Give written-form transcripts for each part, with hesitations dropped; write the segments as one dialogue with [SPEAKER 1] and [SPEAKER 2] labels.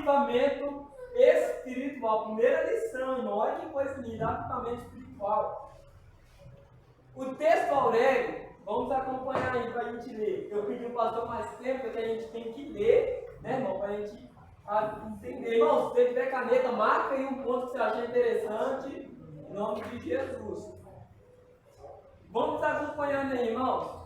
[SPEAKER 1] avivamento espiritual. Primeira lição, irmão. Olha que coisa linda, avivamento espiritual. O texto Aurélio, vamos acompanhar aí para a gente ler. Eu pedi o pastor mais tempo, porque a gente tem que ler, né, irmão, para a gente entender. Irmão, se você tiver caneta, marca aí um ponto que você achar interessante, em nome de Jesus. Vamos acompanhando aí, irmãos.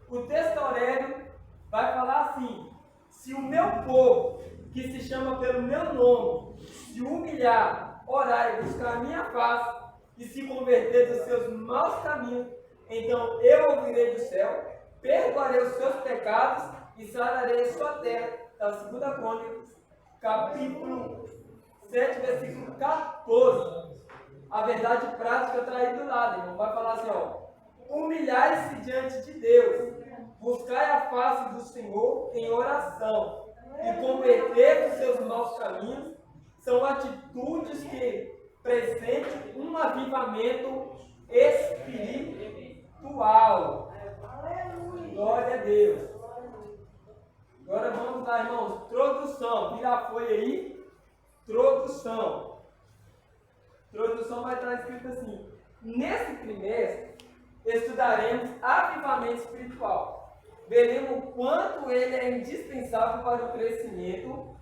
[SPEAKER 1] O texto Aurélio vai falar assim: se o meu povo, que se chama pelo meu nome, se humilhar, orar e buscar a minha face, e se converter dos seus maus caminhos, então eu ouvirei do céu, perdoarei os seus pecados e sararei a sua terra. Da 2 Crônicas, capítulo 7, versículo 14. A verdade prática está aí do lado, irmão. Vai falar assim, ó: humilhai-se diante de Deus, buscai a face do Senhor em oração, e converter os seus maus caminhos. São atitudes que presentem um avivamento espiritual. Glória a Deus. Agora vamos lá, irmãos. Introdução. Vira foi aí. Introdução. Introdução vai estar escrito assim: nesse trimestre estudaremos avivamento espiritual. Veremos o quanto ele é indispensável para o crescimento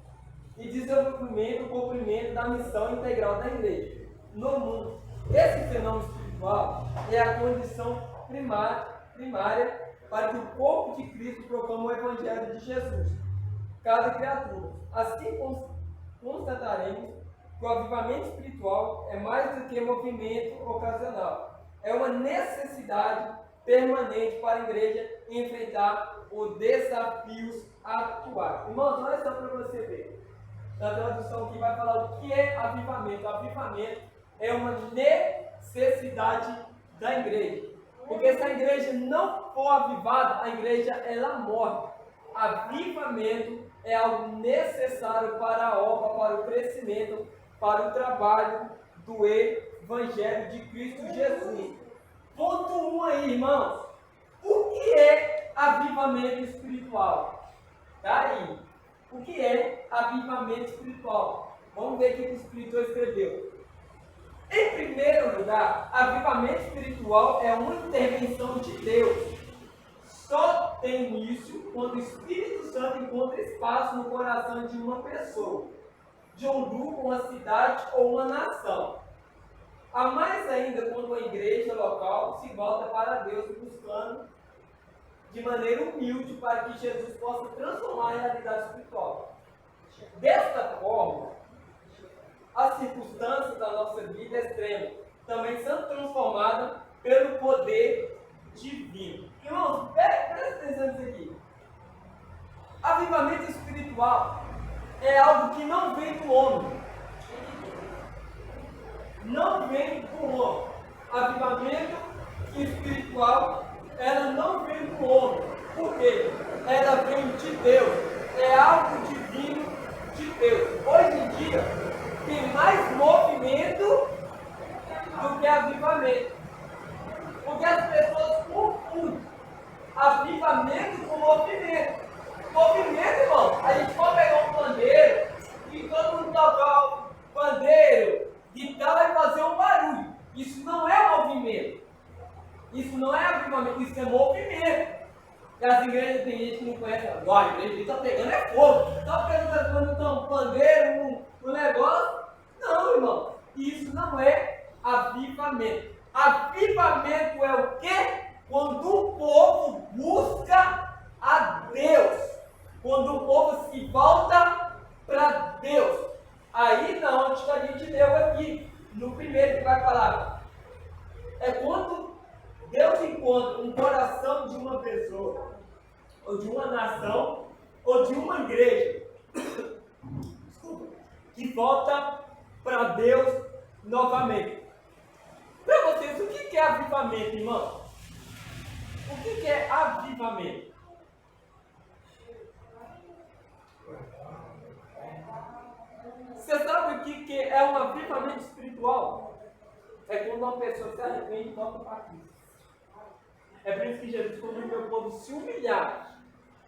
[SPEAKER 1] e desenvolvimento e cumprimento da missão integral da igreja no mundo. Esse fenômeno espiritual é a condição primária para que o corpo de Cristo proclame o Evangelho de Jesus, cada criatura. Assim constataremos que o avivamento espiritual é mais do que movimento ocasional. É uma necessidade permanente para a igreja enfrentar os desafios atuais. Irmãos, olha só para você ver. Na tradução aqui vai falar o que é avivamento. Avivamento é uma necessidade da igreja. Porque se a igreja não for avivada, a igreja ela morre. Avivamento é algo necessário para a obra, para o crescimento, para o trabalho do Evangelho de Cristo Jesus. Ponto 1 aí, irmãos. O que é avivamento espiritual? Tá aí. O que é avivamento espiritual? Vamos ver o que o Escritor escreveu. Em primeiro lugar, avivamento espiritual é uma intervenção de Deus. Só tem início quando o Espírito Santo encontra espaço no coração de uma pessoa, de um grupo, uma cidade ou uma nação. Há mais ainda quando a igreja local se volta para Deus buscando de maneira humilde para que Jesus possa transformar a realidade espiritual. Desta forma, as circunstâncias da nossa vida extrema também são transformadas pelo poder divino. Irmãos, presta atenção nisso aqui. Avivamento espiritual é algo que não vem do homem. Não vem do homem. Avivamento espiritual, ela não vem do homem. Por quê? Ela vem de Deus. É algo divino de Deus. Hoje em dia, tem mais movimento do que avivamento. Porque as pessoas confundem avivamento com movimento. Movimento, irmão, a gente pode pegar um pandeiro e todo mundo tocar o pandeiro, guitarra e fazer um barulho. Isso não é movimento. Isso não é avivamento, isso é movimento. E as igrejas tem gente que não conhece. Ó, a igreja está pegando é fogo. Está pegando um pandeiro, um negócio. Não, irmão. Isso não é avivamento. Avivamento é o quê? Quando o povo busca a Deus. Quando o povo se volta para Deus. Aí não, onde a gente leu aqui, no primeiro que vai falar. É quando Deus encontra um coração de uma pessoa, ou de uma nação, ou de uma igreja, desculpa, que volta para Deus novamente. Para vocês, o que é avivamento, irmão? O que é avivamento? Você sabe o que é um avivamento espiritual? É quando uma pessoa se arrepende e volta para Cristo. É por isso que Jesus convidou o povo se humilhar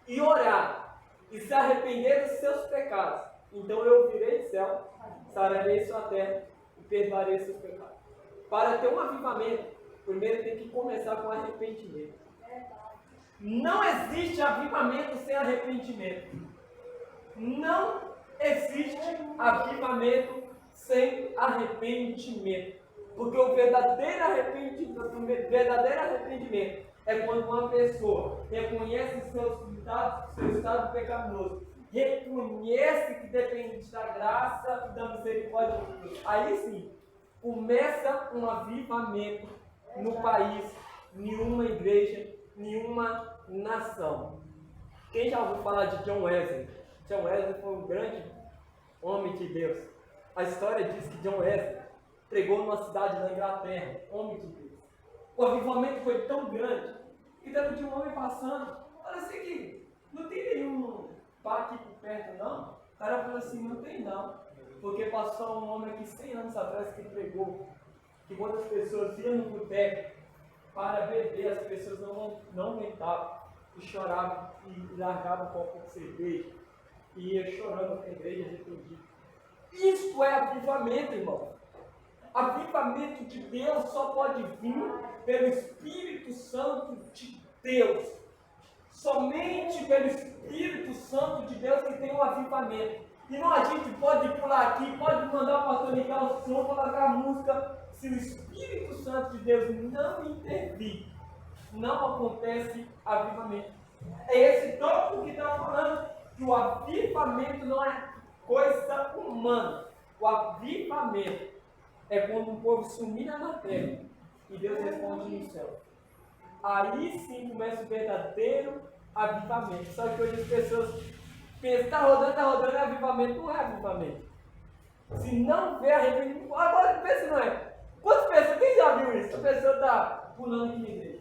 [SPEAKER 1] e orar e se arrepender dos seus pecados então eu ouvirei do céu, sararei sua terra e perdoarei seus pecados. Para ter um avivamento, primeiro tem que começar com arrependimento. Não existe avivamento sem arrependimento. Não existe avivamento sem arrependimento. Porque o verdadeiro arrependimento é quando uma pessoa reconhece seu estado pecaminoso, reconhece que depende da graça e da misericórdia de Deus. Aí sim, começa um avivamento no país, nenhuma igreja, nenhuma nação. Quem já ouviu falar de John Wesley? John Wesley foi um grande homem de Deus. A história diz que John Wesley pregou numa cidade da Inglaterra, homem de Deus. O avivamento foi tão grande que teve um homem passando, olha assim que não tem nenhum bar aqui por perto não? O cara falou assim, não tem não, porque passou um homem aqui 100 anos atrás que pregou que quando as pessoas iam no boteco para beber, as pessoas não aguentavam e choravam e largavam um copo de cerveja e ia chorando para a igreja arrependido. Isso é avivamento, irmão. Avivamento de Deus só pode vir pelo Espírito Santo de Deus. Somente pelo Espírito Santo de Deus que tem o avivamento. E não a gente pode pular aqui, pode mandar o pastor ligar o som, colocar a música. Se o Espírito Santo de Deus não intervir, não acontece avivamento. É esse tópico que está falando que o avivamento não é coisa humana. O avivamento é quando um povo se humilha na terra e Deus responde no céu. Aí sim começa o verdadeiro avivamento. Só que hoje as pessoas pensam, está rodando, é avivamento. Não é avivamento. Se não vê arrependimento, agora pensa, não é? Quantas pessoas, quem já viu isso? A pessoa está pulando aqui na igreja,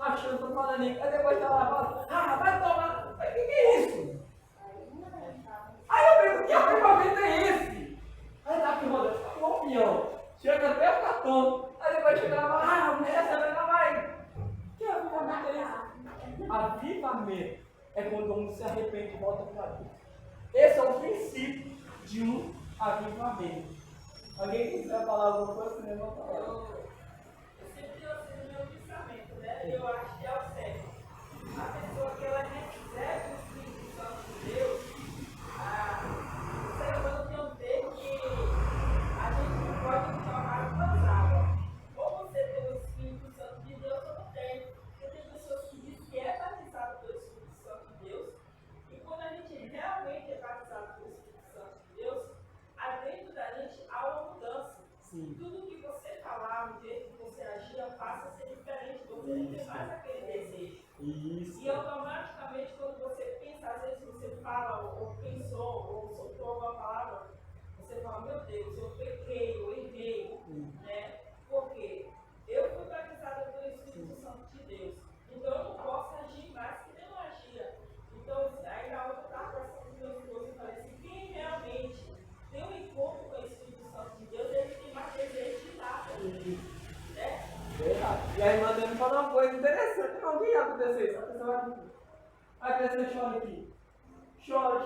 [SPEAKER 1] achando que estou falando aí, aí depois está lá, fala, vai tomar, o que é isso? Aí eu pergunto, que avivamento é esse? Aí está aqui rodando, está com um peão, chega até o cartão, aí depois chega lá, a mulher essa vai. Que avivamento é esse? Avivamento é quando um se arrepende e volta para Deus. Esse é o princípio de um avivamento. Alguém quiser falar alguma coisa, você levanta a palavra.
[SPEAKER 2] Eu sempre gostei do meu pensamento, né? Eu acho que é o certo. A pessoa que ela recebe o Espírito Santo de Deus, o ser humano tem um termo que a gente não pode chamar cansada. Ou você tem o Espírito Santo de Deus ou não tem. Porque tem pessoas que dizem que é batizado pelo Espírito Santo de Deus, e quando a gente realmente é batizado pelo Espírito Santo de Deus, dentro da gente há uma mudança.
[SPEAKER 1] Sim.
[SPEAKER 2] Tudo que você falar, o jeito que você agia, passa a ser diferente. Você não tem mais aquele desejo.
[SPEAKER 1] Isso.
[SPEAKER 2] E automaticamente, quando você pensa, às vezes você fala, ou pensou, ou soltou alguma palavra, você fala, meu Deus, eu pequei, eu errei. Né? Porque eu fui batizada pelo Espírito Santo de Deus. Então eu não posso agir mais que nem eu agia. Então, aí na outra estava conversando com meu esposo e falei assim, quem realmente tem um encontro com o Espírito Santo de Deus, ele tem mais desejo de nada. Né?
[SPEAKER 1] E a irmã dele falou uma coisa interessante. Não, o que aconteceu isso? A pessoa vai aqui. Aí a pessoa chora aqui. Chora.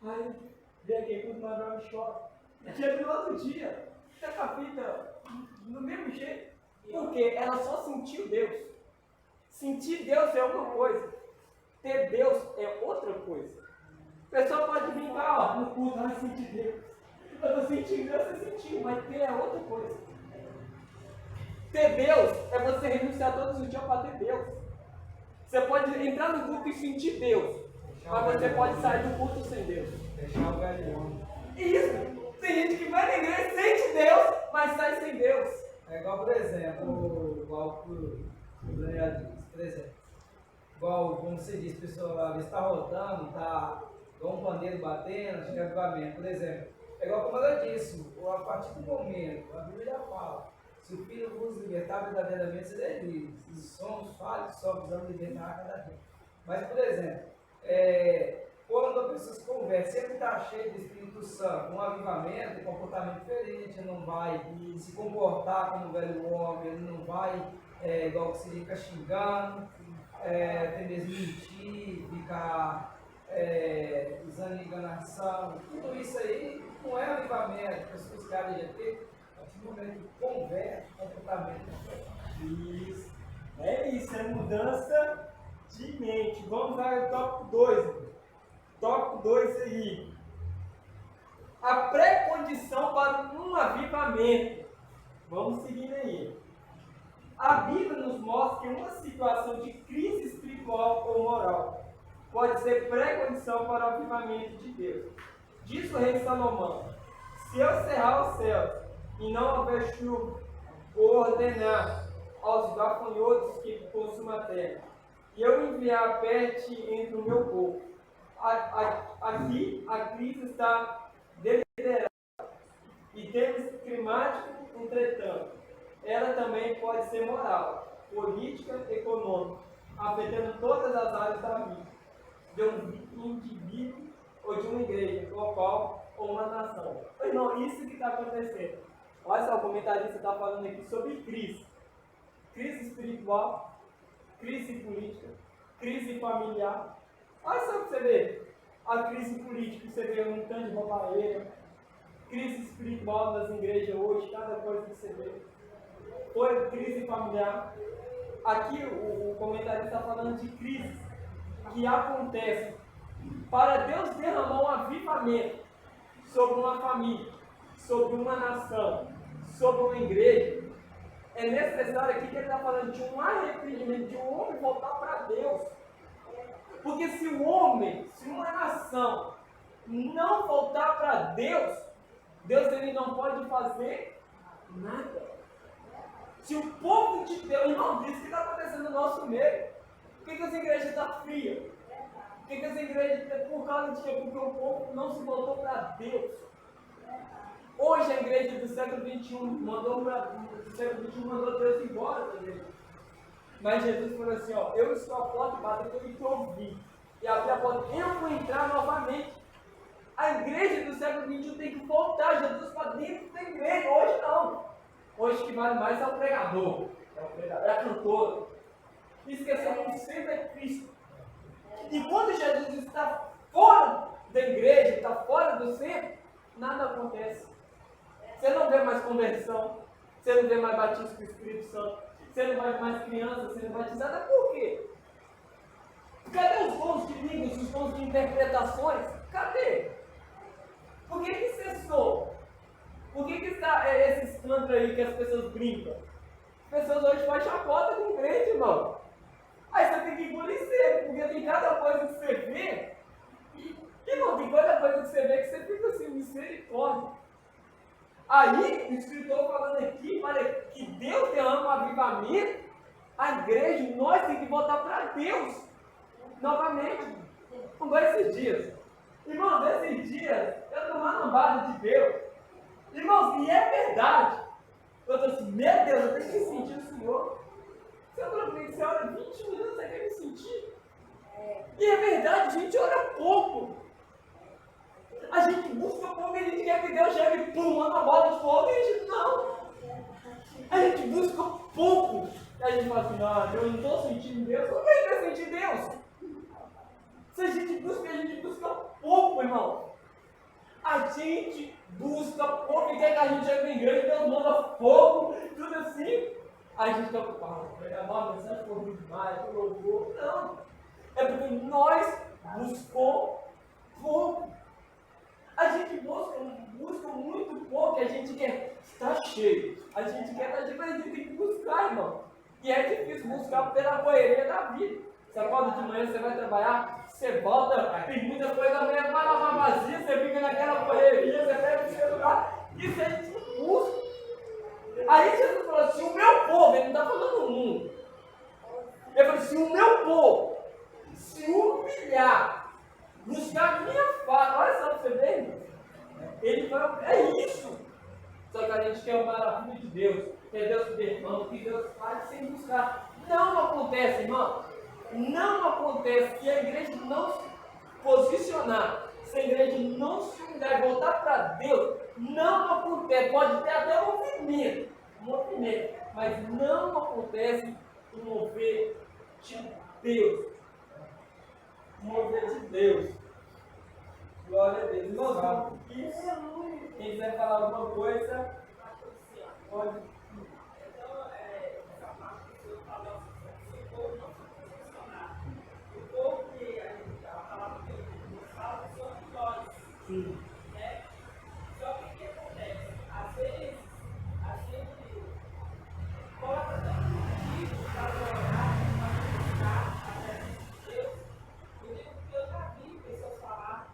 [SPEAKER 1] Aí vem aqui, quando nós vamos chorar. Chega no outro dia, tá com a fita no mesmo jeito. Porque ela só sentiu Deus. Sentir Deus é uma coisa. Ter Deus é outra coisa. A pessoa pode vir cá, no culto, vai sentir Deus. Eu estou sentindo Deus, você sentiu, mas ter é outra coisa. Ter Deus é você renunciar todos os dias para ter Deus. Você pode entrar no culto e sentir Deus, mas você pode sair do culto sem Deus.
[SPEAKER 3] Deixar o velho homem.
[SPEAKER 1] Isso! Tem gente que vai na igreja, sente Deus, mas sai sem Deus.
[SPEAKER 3] É igual, por exemplo, igual o Daniel disse, por exemplo. Igual, como você disse, pessoal, está rodando, está igual um pandeiro batendo, acho que é avivamento, por exemplo. É igual como ela disse, a partir do momento, a Bíblia já fala, se o Filho vos libertar verdadeiramente, você é livre. Se somos falhos, só precisamos libertar a cada dia. Mas, por exemplo, quando a pessoa se converte, sempre está cheio do Espírito Santo, um avivamento, um comportamento diferente, ele não vai se comportar como um velho homem, ele não vai, igual que se fica xingando, até mesmo mentir, ficar desanimação, tudo isso aí não é avivamento, pessoas caras de ter, a partir do momento que converte o comportamento.
[SPEAKER 1] Isso. É isso, é mudança de mente. Vamos ao tópico 2. Tópico 2 aí. A pré-condição para um avivamento. Vamos seguindo aí. A Bíblia nos mostra que uma situação de crise espiritual ou moral pode ser pré-condição para o avivamento de Deus. Diz o rei Salomão: se eu cerrar os céus e não houver chuva, ou ordenar aos gafanhotos que consumam a terra, e eu enviar a peste entre o meu povo. Aqui a crise está deliberada. E temos climático, entretanto, ela também pode ser moral, política, econômica, afetando todas as áreas da vida, de um indivíduo ou de uma igreja, local ou uma nação. Irmão, isso que está acontecendo. Olha só, o comentarista está falando aqui sobre crise. Crise espiritual, crise política, crise familiar. Olha só o que você vê. A crise política, você vê um tanto de roubalheira. Crise espiritual das igrejas hoje, cada coisa que você vê. Foi crise familiar. Aqui o comentarista está falando de crise que acontece para Deus derramar um avivamento sobre uma família, sobre uma nação, sobre uma igreja. É necessário aqui que ele está falando de um arrependimento, de um homem voltar para Deus. Porque se o homem, se uma nação não voltar para Deus, Deus ele não pode fazer nada. Se o povo de Deus, irmão, isso que está acontecendo no nosso meio. Por que as igrejas estão frias? Por que as igrejas, por causa de quê? Porque o povo não se voltou para Deus. Hoje a igreja do século XXI mandou Deus embora também. Mas Jesus falou assim, ó, eu estou à porta e bato, eu estou ouvindo. E abrir a porta, eu vou entrar novamente. A igreja do século XXI tem que voltar Jesus para dentro da igreja. Hoje não. Hoje o que vale mais é o pregador. É a cantora. Esquecendo que sempre é Cristo. E quando Jesus está fora da igreja, está fora do centro, nada acontece. Você não vê mais conversão, você não vê mais batismo com o Espírito Santo, você não vê mais crianças sendo batizadas. Por quê? Cadê os dons de línguas, os dons de interpretações? Cadê? Por que cessou? Por que está esses cantos aí que as pessoas brincam? As pessoas hoje fecham a porta com crente, irmão. Aí você tem que engolir seco, porque tem cada coisa que você vê. E não, tem cada coisa que você vê que você fica assim, misericórdia. Aí, o escritor falando aqui, para que Deus derrama um avivamento, a igreja, nós temos que voltar para Deus. Novamente. Como esses dias. Irmão, desses dias, eu estou manambada de Deus. Irmãos, e é verdade. Eu estou assim, meu Deus, eu tenho que sentir o Senhor. Você falou comigo, você ora 20 minutos, você quer me sentir? E é verdade, a gente ora pouco. A gente busca pouco e a gente quer que Deus chegue e pum, manda uma bola de fogo e a gente não. A gente busca pouco. E a gente fala assim, não, eu não estou sentindo Deus. Como é que vai sentir Deus? Se a gente busca pouco, irmão. A gente busca pouco e quer que a gente chegue na igreja, Deus manda fogo, tudo assim. Aí a gente fica ocupado, pregar a mensagem foi muito demais, foi louvor. Não. É porque nós buscamos pouco. A gente busca muito pouco e a gente quer estar cheio. A gente quer estar cheio, mas a gente tem que buscar, irmão. E é difícil buscar pela correria da vida. Você acorda de manhã, você vai trabalhar, você volta, tem muita coisa, amanhã vai lavar vazia, você fica naquela correria, você pega o celular. Isso a gente não busca. Aí Jesus falou assim, o meu povo, ele não está falando o mundo. Ele falou assim, o meu povo se humilhar, buscar a minha face, olha só para você ver, ele falou, é isso. Só que a gente quer o maravilha de Deus, quer Deus que derrama, que Deus faz sem buscar. Não acontece, irmão. Não acontece. Se a igreja não se posicionar, se a igreja não se humilhar e voltar para Deus, não acontece. Pode ter até movimento, mas não acontece o mover de Deus. O mover de Deus. Glória a Deus. Irmãos, isso. Quem quiser falar alguma coisa, pode.
[SPEAKER 2] Então, essa parte que o senhor falou, se o povo não for funcionar, o povo que a palavra que ele fala somos nós.
[SPEAKER 1] Sim.
[SPEAKER 2] Né? Só que o que acontece? Às vezes, a gente coloca tanto motivo para orar, para buscar a presença de Deus. Eu já vi pessoas falar,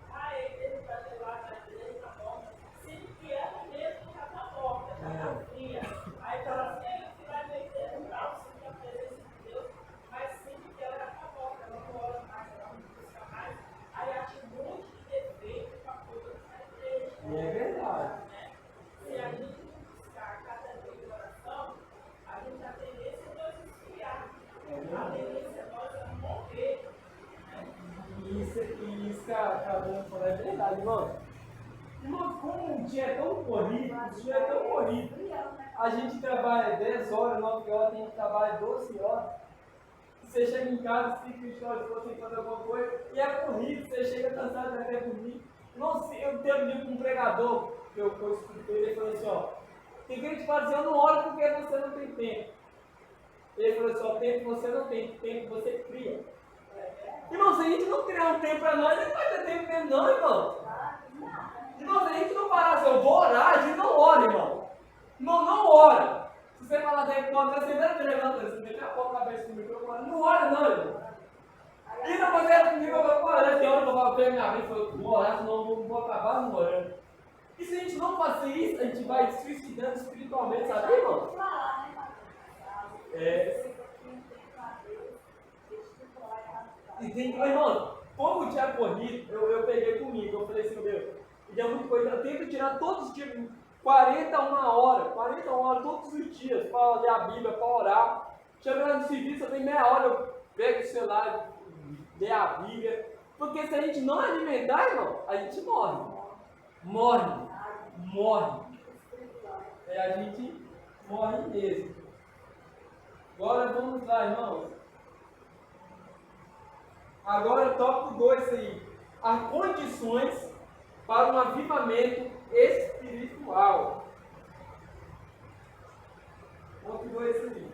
[SPEAKER 2] ele está gelado na igreja, está morta, sendo que ela mesma já está morta, já está fria. Aí fala assim, ele vai meter no tal, sim, a presença de Deus, mas sendo que ela já está morta, ela não ora mais, ela não busca mais. Aí acha um monte de defeito para poder na igreja.
[SPEAKER 1] É verdade.
[SPEAKER 2] Né? Se a gente não buscar cada vez de oração, a gente a tendência é nós esfriar. A tendência é nós morrer.
[SPEAKER 1] Isso que a Dona falou é verdade, irmão. Irmão, como um dia é tão corrido, a gente trabalha 10 horas, 9 horas, tem que trabalhar 12 horas. Você chega em casa, 5 horas, você tem que fazer alguma coisa, e é corrido, você chega cansado até dormir. Não, eu tenho um dia com um pregador, que eu escutei, ele falou assim, ó, tem gente que fala assim, eu não oro porque você não tem tempo. Ele falou assim, ó, tempo você não tem, tempo você cria. Irmão, se a gente não criar um tempo para nós, não vai ter tempo mesmo não, irmão. Irmão, se a gente não parar assim, eu vou orar, a gente não ora, irmão. Irmão, não ora. Se você falar dentro do você não levanta, você meter a porta na cabeça do microfone, não ora não, irmão. E não acontece comigo, eu vou orar, tem hora que eu vou pegar minha vida e falar, vou orar, senão eu vou acabar não orando. E se a gente não fazer isso, a gente vai se suicidando espiritualmente, sabe, irmão? E tem, irmão, como o dia corrido, eu peguei comigo, eu falei assim, meu, e é muita coisa, eu tento tirar todos os dias, 40 a 1 hora, 40 a 1 hora todos os dias, para ler a Bíblia, para orar. Chegando no serviço, eu tenho meia hora, eu pego o celular, ler a Bíblia, porque se a gente não alimentar, irmão, a gente morre. Morre. A gente morre mesmo. Agora vamos lá, irmãos. Agora, tópico 2 aí. As condições para um avivamento espiritual. Tópico 2 aí.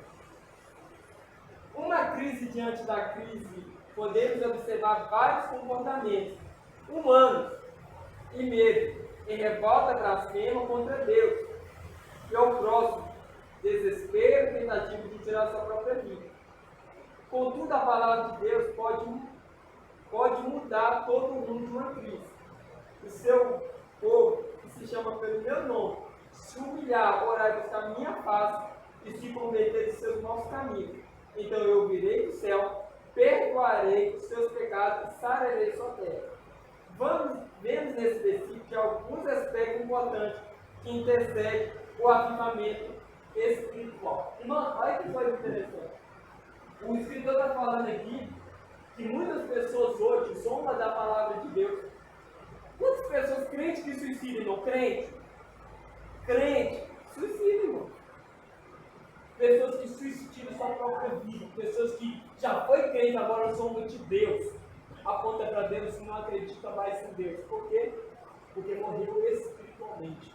[SPEAKER 1] Uma crise diante da crise, podemos observar vários comportamentos humanos e medo, em revolta blasfema contra Deus e ao próximo, desespero e tentativa de tirar sua própria vida. Contudo, a palavra de Deus pode mudar todo mundo de uma crise. O seu povo, que se chama pelo meu nome, se humilhar, orar e buscar minha face e se converter de seus maus caminhos, então eu ouvirei do céu, perdoarei os seus pecados e sararei sua terra. Vemos nesse versículo que alguns aspectos importantes que intercedem o avivamento espiritual. Irmão, olha que coisa interessante. O escritor está falando aqui que muitas pessoas hoje zombam da palavra de Deus. Quantas pessoas crentes que suicidam, irmão? Crente, suicida, irmão. Pessoas que suicidam sua própria vida. Pessoas que já foi crente, agora zombam de Deus. Aponta para Deus e não acredita mais em Deus. Por quê? Porque morreu espiritualmente.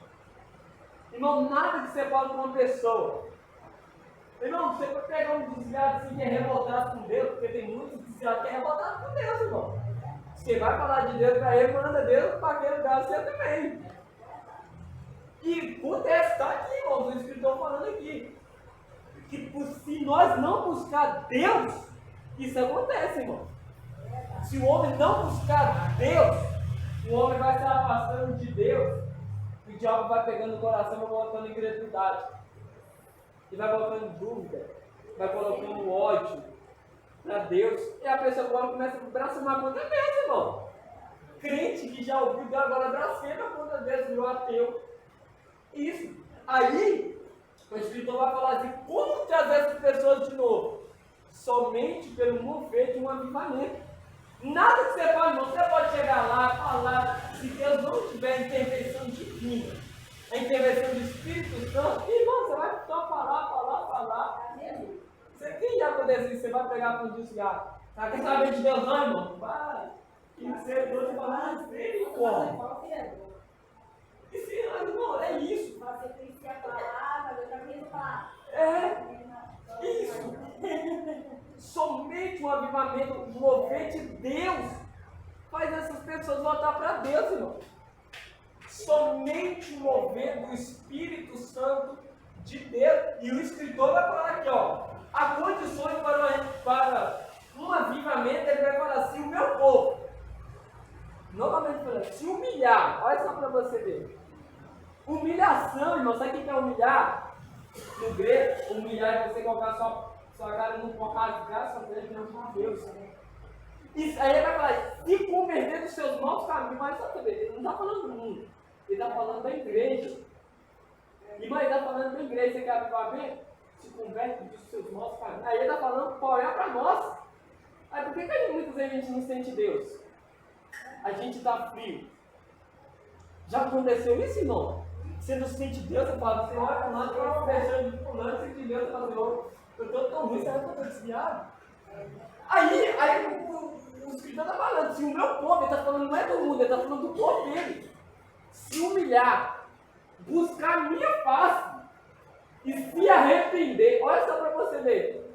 [SPEAKER 1] Irmão, nada que você fala com uma pessoa. Irmão, você pode pegar um desviado assim que é revoltado com Deus, porque tem muitos desviados que é revoltado com Deus, irmão. Você vai falar de Deus para ele, manda Deus para aquele lugar você também. E acontece, está aqui, irmão, o escritor falando aqui. Que se nós não buscar Deus, isso acontece, irmão. Se o homem não buscar Deus, o homem vai se afastando de Deus. O diabo vai pegando o coração e vai colocando incredulidade. E vai colocando dúvida, vai colocando ódio para Deus. E a pessoa agora começa a blasfemar contra Deus, irmão. Crente que já ouviu Deus, agora blasfema contra Deus, virou ateu. Isso. Aí, o escritor vai falar assim, como trazer essas pessoas de novo? Somente pelo mover de um avivamento. Nada que você fala, irmão, você pode chegar lá, falar, se Deus não tiver intervenção divina, a intervenção do Espírito Santo, irmão, você vai só falar. Quem já aconteceu isso? Você vai pegar para um desviado. Quer saber de Deus não, irmão? Vai. E você doce falar, como? Irmão, é isso.
[SPEAKER 2] Você conhecia a palavra, eu já vi falar.
[SPEAKER 1] É isso. Somente um avivamento, um mover de Deus, faz essas pessoas voltar para Deus, irmão. Somente o mover do Espírito Santo de Deus. E o escritor vai falar aqui, ó. Há condições para um avivamento, ele vai falar assim, o meu povo. Novamente falando, se humilhar, olha só para você ver. Humilhação, irmão, sabe o que é humilhar? No grego, humilhar é você colocar sua cara num porrada de graça diante de Deus. Isso, aí ele vai falar, se converter dos seus maus caminhos, mas só também, ele não está falando do mundo, ele está falando da igreja. Irmão, ele está falando da igreja, você quer avivamento? Se converte dos seus maus caminhos. Aí ele está falando para olhar para nós. Aí por que muitas vezes a gente não sente Deus? A gente está frio. Já aconteceu isso, irmão? Você não sente Deus, você fala, você olha para o lado, tem uma pessoa de fulano, você sente Deus, você fala, eu estou tão ruim, será que eu estou desviado? Aí o escritor está falando, se o meu povo, ele está falando, não é do mundo, ele está falando do povo dele. Se humilhar, buscar a minha face e se arrepender, olha só para você ver.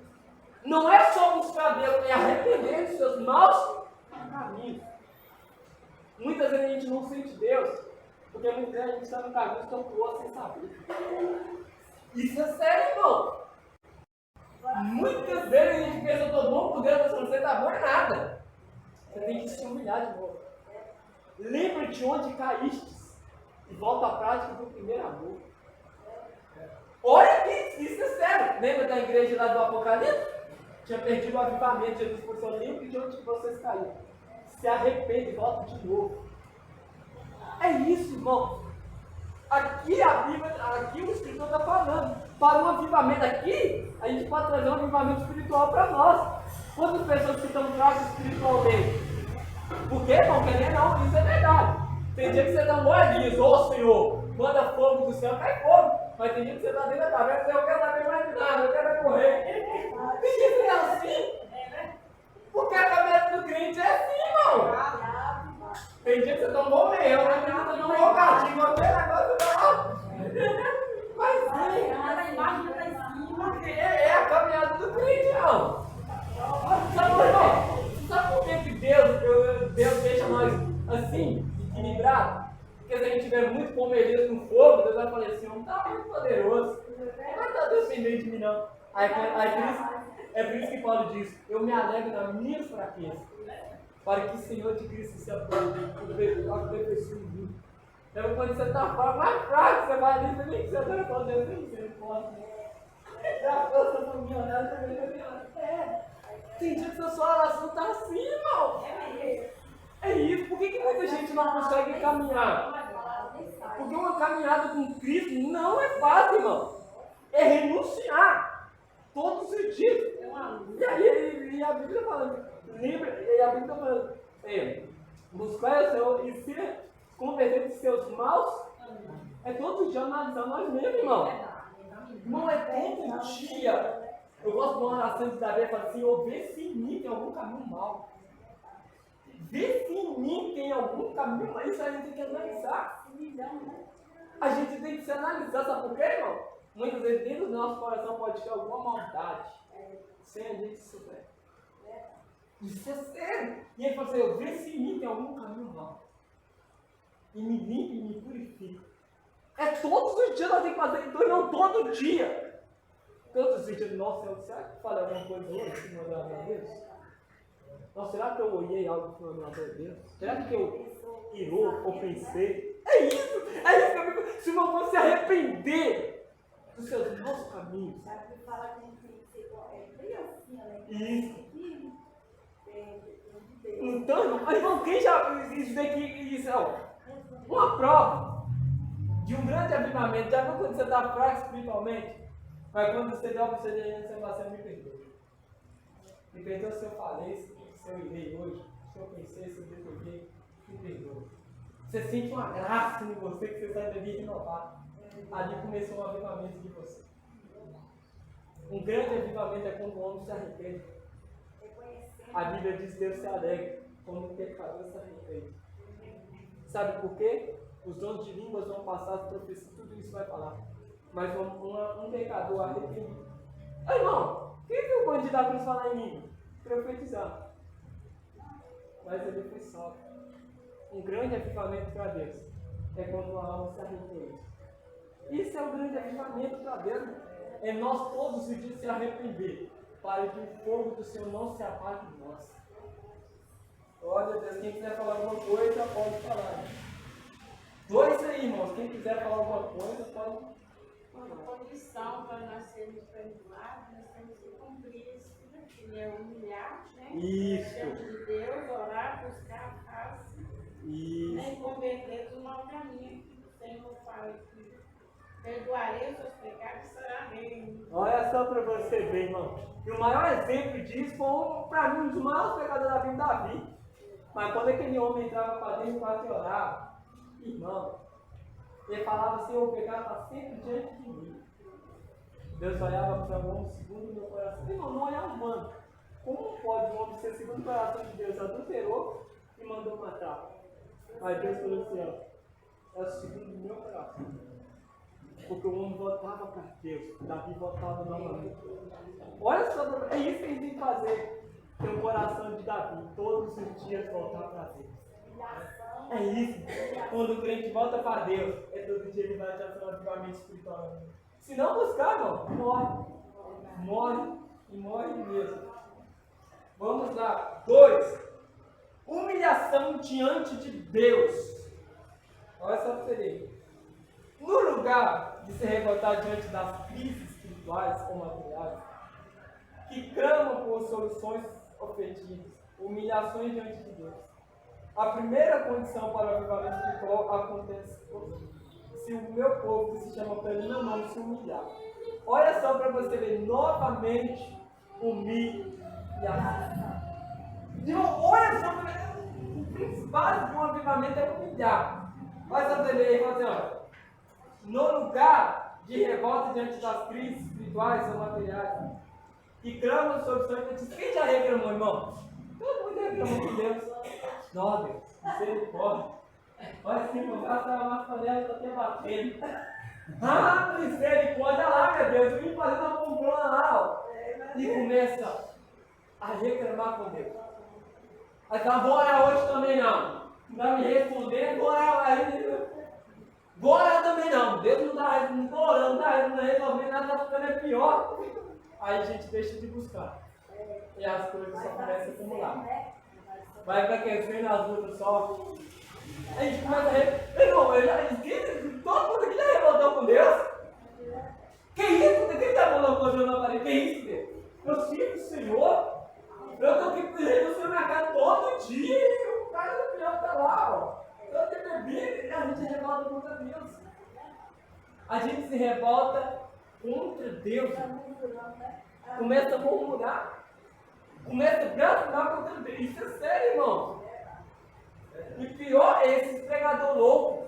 [SPEAKER 1] Não é só buscar Deus, é arrepender dos seus maus caminhos. Muitas vezes a gente não sente Deus, porque muitas vezes a gente está no caminho tortuoso sem saber. Isso é sério, irmão. Muitas vezes a gente pensa, eu estou bom por Deus, mas você está bom em nada. Você tem que se humilhar de novo. Lembra-te onde caíste e volta à prática do primeiro amor. Olha que isso é sério. Lembra da igreja lá do Apocalipse? Tinha perdido o avivamento, Jesus falou assim, lembre de onde vocês caíram. Se arrepende e volta de novo. É isso, irmão. Aqui o escritor está falando. Para um avivamento aqui, a gente pode trazer um avivamento espiritual para nós. Quantas pessoas que estão fracas espiritualmente? Por quê, irmão? Quer não, isso é verdade. Tem dia que você dá moedinhas, ô Senhor, manda fogo do céu, cai fogo. Mas tem dia que você está dentro da caverna, eu quero saber mais de nada, eu quero correr. Tem dia que é assim. Porque a cabeça do crente é assim, irmão. Tem dia que você tomou meio, né? Tem dia que você tomou um gatinho, aquele negócio tá lá. Mas porque é a caminhada do crente, irmão. Sabe por que Deus deixa nós assim, equilibrados? Porque se a gente tiver muito pomerido no fogo, Deus vai falar assim, não está muito poderoso. Não vai estar dependente de mim, não. É por isso que Paulo diz, eu me alegro na minha fraqueza, para que o Senhor de Cristo se aperfeiçoe em mim. Então quando você está mais fraco, você vai ali, você nem precisa dar para Deus, nem você pode. Já força para mim, tem dia que a sua oração está assim, irmão. É isso. Por que muita gente não consegue caminhar? Porque uma caminhada com Cristo não é fácil, irmão. É renunciar todos os dias. E a Bíblia fala, buscar o Senhor e se converter dos seus maus, é todo dia analisar nós mesmos, irmão. Irmão, é todo dia. Eu gosto de uma oração de Davi, fala assim, vê se em mim tem algum caminho mau. Vê se em mim tem algum caminho mau. Isso a gente tem que analisar. A gente tem que se analisar, sabe por quê, irmão? Muitas vezes dentro do nosso coração pode ter alguma maldade, sem a gente souber. Isso é sério. E ele falou assim, vê se em mim tem algum caminho mau. E me limpa e me purifica. É todos os dias nós temos que fazer, então não todo dia. Todos os dias, nossa, será que eu falei alguma coisa hoje que não agrada a Deus? Nossa, será que eu olhei algo que não agrada a Deus? Será que eu irou ou pensei? É isso que eu fico. Se o meu povo se arrepender dos seus maus caminhos.
[SPEAKER 2] Sabe que fala que a gente tem que ser criancinha, né?
[SPEAKER 1] Isso. Então, irmão, quem já isso daqui, isso é uma prova de um grande avivamento. Já viu quando você está fraco espiritualmente? Mas quando você der o procedimento, você fala assim, me perdoa. Me perdoa se eu falei, se eu irei hoje, se eu pensei, se eu deseguei, me perdoa. Você sente uma graça em você que você sai dali renovado. Ali começou um avivamento de você. Um grande avivamento é quando o homem se arrepende. A Bíblia diz que Deus se alegra quando o pecador se arrepende. Sabe por quê? Os dons de línguas vão passar, as profecias, tudo isso vai falar. Mas um pecador arrependido. Ei, irmão, quem viu o bandido da cruz falar em língua? Profetizar. Mas ele foi salvo. Um grande avivamento para Deus é quando a alma se arrepende. Isso é um grande avivamento para Deus. É nós todos os dias se arrepender, para que o fogo do Senhor não se apague em nós. Glória a Deus, quem quiser falar alguma coisa, pode falar. Dois aí, irmãos, quem quiser falar alguma coisa, pode.
[SPEAKER 2] Uma condição para nós sermos perdoados, nós temos que cumprir isso, que é humilhar, né?
[SPEAKER 1] Isso.
[SPEAKER 2] Diante de Deus, orar, buscar a face,
[SPEAKER 1] Isso.
[SPEAKER 2] nem converter do mau caminho. O Senhor fala que perdoarei os seus pecados e será rei.
[SPEAKER 1] Olha só para você ver, irmão. E o maior exemplo disso foi, para mim, um dos maiores pecadores da vida, Davi. Mas quando aquele homem entrava para dentro e orava, irmão, ele falava assim: o pecado está sempre diante de mim. Deus olhava para o homem segundo o meu coração. Irmão, não é humano. Como pode um homem ser segundo o coração de Deus? Adulterou e mandou matar. Mas Deus falou assim: ó, é o segundo o meu coração. Porque o homem voltava para Deus, Davi voltava novamente. Olha só, é isso que a gente tem que fazer. Ter um coração de Davi, todos os dias voltar para Deus. É isso. Quando o crente volta para Deus, é todo dia ele vai ter um avivamento espiritual. Se não buscar, irmão, morre. Morre e morre mesmo. Vamos lá. 2. Humilhação diante de Deus. Olha só para você ver. No lugar de se revoltar diante das crises espirituais ou materiais, que clamam por soluções ofensivas, humilhações diante de Deus. A primeira condição para o avivamento espiritual acontece se o meu povo, que se chama pelo meu nome, se humilhar. Olha só para você ver novamente humilhação. Olha só, o principal de um avivamento é humilhar. Olha só para você ver aí, fala assim, olha. No lugar de revolta diante das crises espirituais ou materiais, que clamam sobre soluções. Quem já reclamou, irmão? Todo mundo reclamou com Deus. Não, Deus, misericórdia. Olha assim, meu braço estava uma panela, eu estou até batendo. Ah, misericórdia, olha lá, meu Deus, eu vim fazendo uma pombrona lá, ó. E começa a reclamar com Deus. Aí tá, vou orar hoje também não. Não vai me responder, vou orar aí. Vou orar também não. Deus não está orando, não está resolvendo nada, está ficando pior. Aí a gente deixa de buscar. E as coisas só começam a acumular. Vai para aquecendo as lutas só. A gente começa a irmão, eu já disse, todo mundo aqui já revoltou com Deus. Que isso? Quem está falando com Deus na parede? Que isso, Deus? Eu sirvo o Senhor. Eu estou aqui pedindo o Senhor na casa todo dia. E o cara do pior está lá, ó. Eu tenho bebido e a gente revolta contra Deus. A gente se revolta contra Deus. Começa a murmurar. Começa a blasfemar contra Deus. Isso é sério, irmão. E pior é esse pregador louco,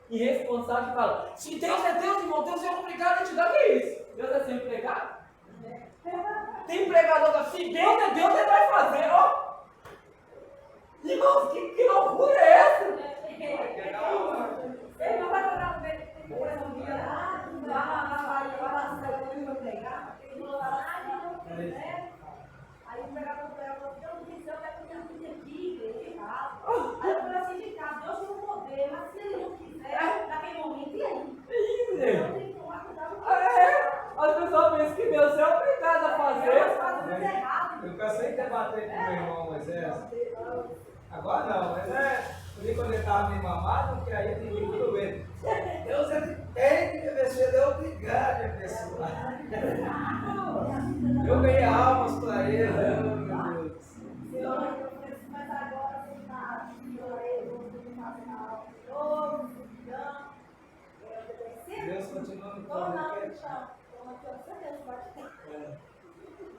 [SPEAKER 1] irresponsável, que fala: se Deus é Deus, irmão, Deus é obrigado a te dar. O que é isso? Deus é sempre pregado? Tem pregador que fala: se Deus é Deus, ele vai fazer, ó. Irmãos, que loucura é essa?
[SPEAKER 4] Ele não vai jogar um dia lá na pregar, ele falou lá, aí o pregador falou: Deus do céu, vai fazer um dia aqui, errado. Aí eu falei assim: de casa, Deus tem um poder, mas se ele não quiser, naquele momento, e aí?
[SPEAKER 1] É
[SPEAKER 4] Eu tenho que tomar cuidado com
[SPEAKER 1] as pessoas pensam que Deus é obrigado a fazer.
[SPEAKER 3] Eu cansei de debater com meu irmão Moisés. Agora não, mas ali quando ele estava meio mamado, porque aí tem que tudo bem. Deus tem que abençoar, ele é obrigado a abençoar. Eu ganhei almas para ele, meu Deus.
[SPEAKER 4] mas agora você está
[SPEAKER 3] Deus continua no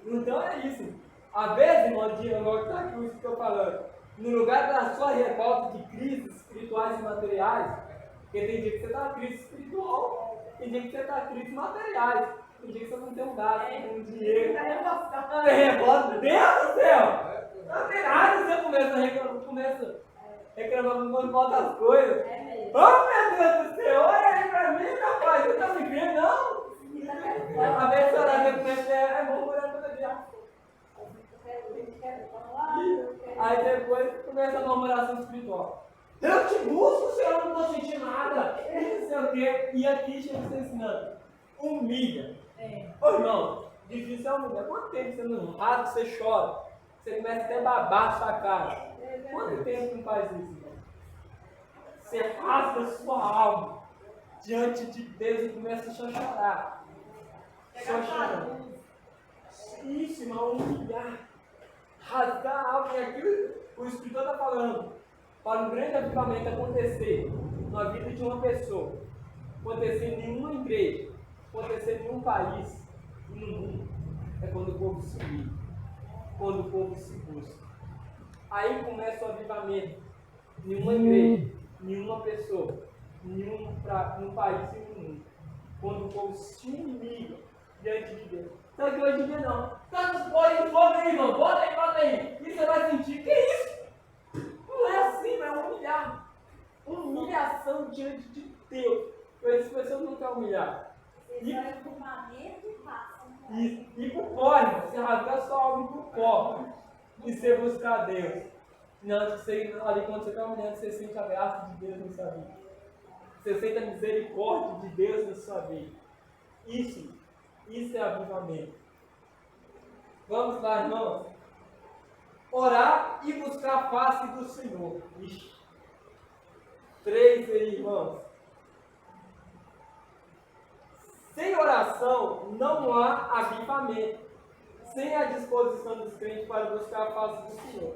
[SPEAKER 1] Então é isso. Às vezes, irmão, agora está aqui isso que eu estou falando. No lugar da sua revolta de crises espirituais e materiais, porque tem dia que você está na crise espiritual, tem dia que você está na crise materiais, tem dia que você não tem um gasto, não tem um dinheiro. É revolta, Deus do céu! Não tem nada, você começa reclamando quando falta as coisas.
[SPEAKER 4] É mesmo.
[SPEAKER 1] Oh, meu Deus do céu, olha aí pra mim, rapaz, você tá me vendo, não? A vez que orar, você começa a murmurar todo dia. Aí depois começa a murmuração espiritual. Eu te busco, Senhor, eu não estou sentindo nada. Não sei o quê. E aqui Jesus está ensinando. Humilha. Ô irmão, difícil é humilhar. Quanto tempo você não rasga, você chora? Você começa até a babar a sua cara. Quanto tempo você não faz isso, irmão? Você rasga a sua alma diante de Deus e começa a chorar. Só chorando. Isso, irmão, humilhar. Rasgar a alma. E aqui o Escritor está falando. Para um grande avivamento acontecer na vida de uma pessoa, acontecer em nenhuma igreja, acontecer em nenhum país e no mundo, é quando o povo se une, quando o povo se busca. Aí começa o avivamento. Nenhuma igreja, nenhuma pessoa, nenhum país e no mundo. Quando o povo se liga diante de Deus. Só que hoje em dia não. Tantos podem de fogo aí, irmão. Bota aí. E você vai sentir. Que isso? Não é assim, é humilhar. Humilhação diante de Deus. As pessoas não querem humilhar. E por fora, você rasgar sua alma por fora. E você buscar a Deus. Não, você, ali quando você está humilhando, você sente a graça de Deus na sua vida. Você sente a misericórdia de Deus na sua vida. Isso é avivamento. Vamos lá, irmãos. Orar e buscar a face do Senhor. Ixi. 3 aí, irmãos. Sem oração não há avivamento. Sem a disposição dos crentes para buscar a face do Senhor.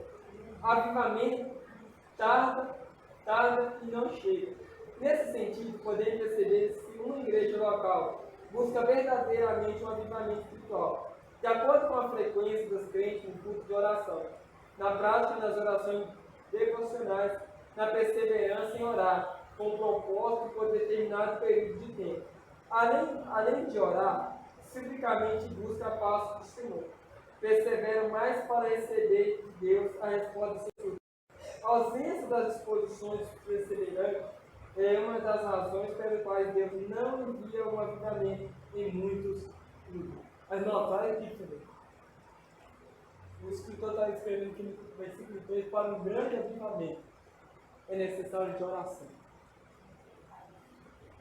[SPEAKER 1] Avivamento tarda e não chega. Nesse sentido, podemos perceber se uma igreja local busca verdadeiramente um avivamento espiritual, de acordo com a frequência dos crentes no culto de oração, na prática das orações devocionais, na perseverança em orar, com propósito por determinado período de tempo. Além de orar, ciclicamente busca a face do Senhor. Perseveram mais para receber de Deus a resposta do Senhor. A ausência das disposições perseverantes é uma das razões pelas quais Deus não envia um avivamento em muitos lugares. Mas não, olha aqui também. O escritor está escrevendo aqui no versículo 3: para um grande avivamento é necessário de oração.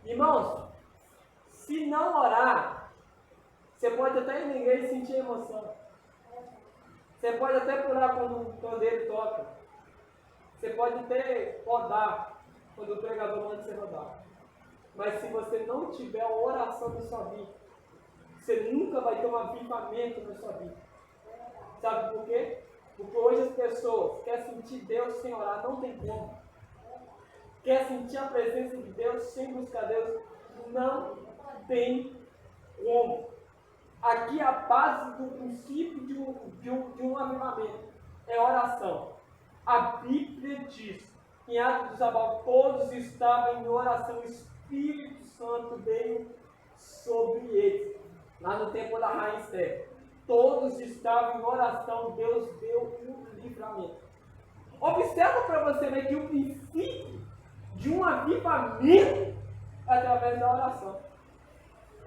[SPEAKER 1] Irmãos, se não orar, você pode até ir na igreja e sentir emoção. Você pode até pular quando o pandeiro toca. Você pode até rodar quando o pregador manda você rodar. Mas se você não tiver a oração na sua vida, você nunca vai ter um avivamento na sua vida. Sabe por quê? Porque hoje as pessoas querem sentir Deus sem orar, não tem como. Quer sentir a presença de Deus sem buscar Deus, não tem como. Aqui a base do princípio de um avivamento é oração. A Bíblia diz, em Atos dos Apóstolos, todos estavam em oração, o Espírito Santo veio sobre eles. Lá no tempo da rainha Esther, todos estavam em oração, Deus deu um livramento. Observa para você ver que o princípio de um avivamento é através da oração.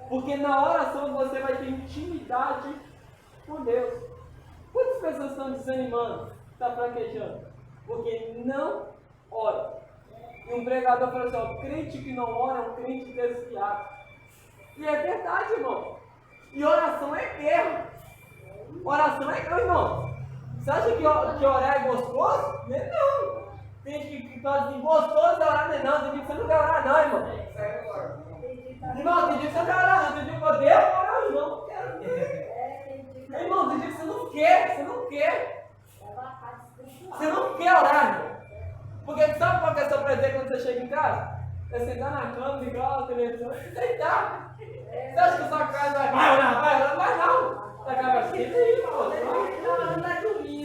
[SPEAKER 1] Porque na oração você vai ter intimidade com Deus. Quantas pessoas estão desanimando, estão fraquejando? Porque não ora. E um pregador falou assim: ó, crente que não ora é um crente desviado. E é verdade, irmão. E oração é guerra. Oração é guerra, irmão. Você acha que orar é gostoso? Não. Tem gente que fala assim: gostoso é orar, não. Tem gente que você não quer orar, não, irmão. Irmão, tem dia que você não quer orar, não. Tem dia que eu devo orar, irmão. Não quero. Irmão, tem dia que você não quer. Você não quer orar, irmão. Porque sabe qual que é o seu prazer quando você chega em casa? É sentar na cama, ligar a televisão e deitar. Você acha que a sua casa vai orar? Vai não. Vai acabar assim, senta aí, pô.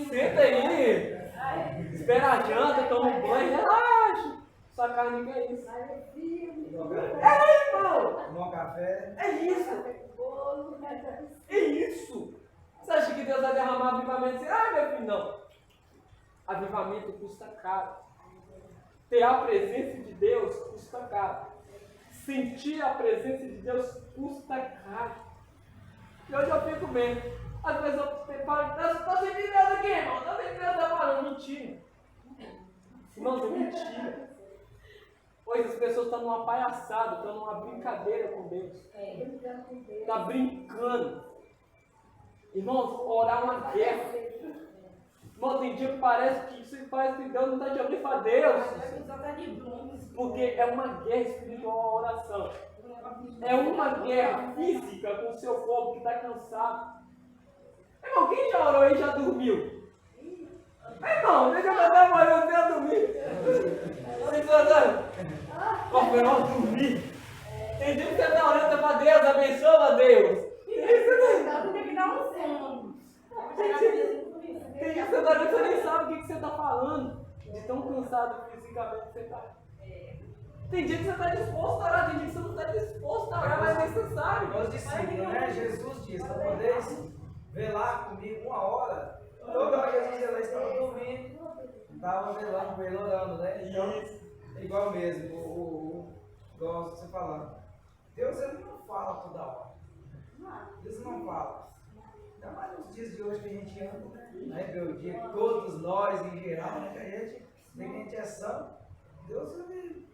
[SPEAKER 1] Senta aí. Espera a janta, toma um banho, relaxa. Sua casa não quer isso. Irmão.
[SPEAKER 3] Tomar um café.
[SPEAKER 1] É isso. É isso. Você acha que Deus vai derramar avivamento assim? Ah, meu filho, não. Avivamento custa caro. Ter a presença de Deus custa caro. Sentir a presença de Deus custa caro. E hoje eu fico vendo. As pessoas falam, está sentindo Deus aqui, irmão? Está sentindo Deus está falando? Mentira. Irmãos, é mentira. Pois as pessoas estão numa palhaçada, estão numa brincadeira com Deus. Está brincando. Irmãos, orar é uma guerra. Irmão, tem dia que parece que você faz que Deus não está te ouvindo para Deus. Porque é uma guerra espiritual a oração. É uma guerra física com o seu corpo que está cansado. Irmão, quem já orou e já dormiu? Irmão, deixa eu cantar uma hora, eu tenho a dormir. Nós dormir. Tem dia que você está orando para Deus, abençoa Deus. Tem dia que você está orando, você nem sabe o que você está falando. De tão cansado fisicamente que você está. Tem dia que você está disposto a orar, tem dia que você não está disposto a orar, mas é necessário.
[SPEAKER 3] Os discípulos, né? Jesus disse, não podeis velar comigo 1 hora. Toda hora Jesus ela estava dormindo, estava velando, orando, né? Então, é igual mesmo, igual você falando. Deus ele não fala toda hora. Deus não fala. Ainda mais nos dias de hoje que a gente anda, na rebeldia, todos nós em geral, né? Que a gente é santo. Deus ele.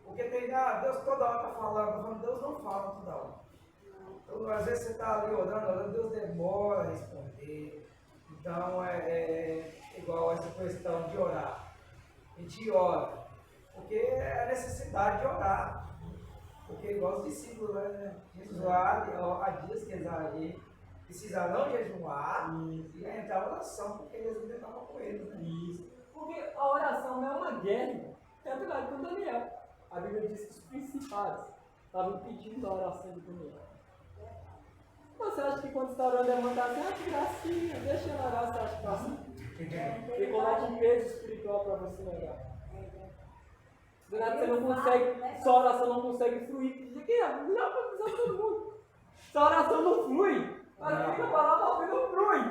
[SPEAKER 3] Porque tem Deus toda hora está falando, Deus não fala toda hora. Então, às vezes você está ali orando, Deus demora a responder. Então é igual essa questão de orar. A gente ora, porque é a necessidade de orar. Porque igual os discípulos, né? Jesus há dias que eles precisarão jejuar e entrar em oração, porque eles ainda estavam com eles. Né?
[SPEAKER 1] Isso. Porque a oração não é uma guerra. Tanto lá com Daniel. A Bíblia diz que os principais estavam pedindo a oração de Daniel. Você acha que quando você está orando é mandar assim, que gracinha, deixa eu orar, você acha que passa? E coloca um peso espiritual para você orar. Você não consegue, sua oração não consegue fluir. Já para todo mundo. Sua oração não flui. Mas fica falando, não flui.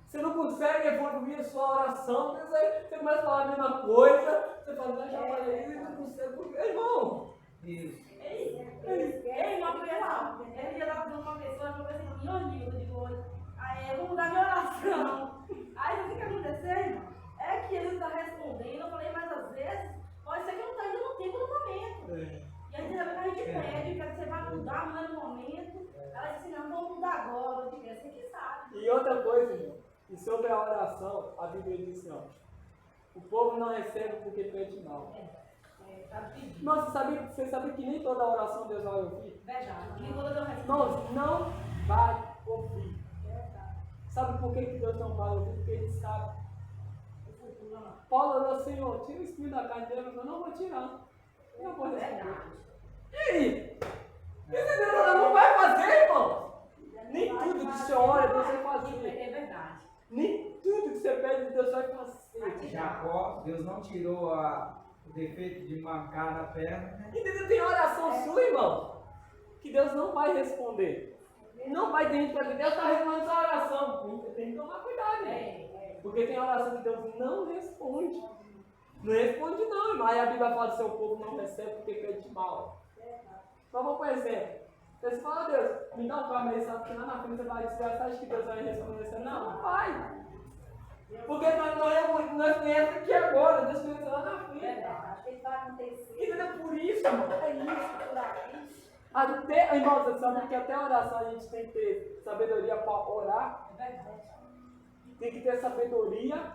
[SPEAKER 1] Você não consegue evoluir a sua oração, você começa a falar a mesma coisa, você fala, já falei isso, não consegue, irmão.
[SPEAKER 3] Isso.
[SPEAKER 4] Ele ia lá para uma pessoa, falou assim, eu vou mudar minha oração. Aí o que aconteceu, irmão? É que ele está respondendo, eu falei, mas às vezes, pode ser que não está indo no tempo no momento. E a gente pede, que você vai mudar, não é no momento. Ela disse, não, vamos mudar agora, eu digo, você que sabe.
[SPEAKER 1] E outra coisa, irmão, e sobre a oração, a Bíblia diz assim, ó, o povo não recebe porque pede mal. Nossa, você sabe que nem toda oração Deus vai ouvir?
[SPEAKER 4] Verdade. Nem toda Deus responde.
[SPEAKER 1] Não vai ouvir. Sabe por que Deus não vai ouvir? Porque Ele sabe. Paulo orou, Senhor, tira o espinho da carne dele, eu não vou tirar. Eu não vou responder. E aí? Esse Deus não vai fazer, irmão? Nem tudo que você ora, Deus vai fazer.
[SPEAKER 4] É verdade.
[SPEAKER 1] Nem tudo que você pede, Deus vai fazer.
[SPEAKER 3] Jacó, Deus não tirou o defeito de marcar na perna.
[SPEAKER 1] Entendeu? Tem oração sua, irmão, que Deus não vai responder. Não vai ter gente para dizer, Deus está respondendo sua oração. Tem que tomar cuidado, né? Porque tem oração que Deus não responde. Não responde não, irmão. Aí a Bíblia fala que seu povo não recebe porque pede mal. Só vou por exemplo. Você fala, Deus, me dá um carro, mas sabe que lá na frente você vai dizer, você acha que Deus vai responder? Você não vai. Porque nós conhecemos aqui agora, Deus conhece lá na frente.
[SPEAKER 4] Acho que isso vai acontecer.
[SPEAKER 1] Entendeu? Por isso, irmão, é isso. Por aqui. Até, irmão, você sabe que até a oração a gente tem que ter sabedoria para orar.
[SPEAKER 4] É verdade.
[SPEAKER 1] Tem que ter sabedoria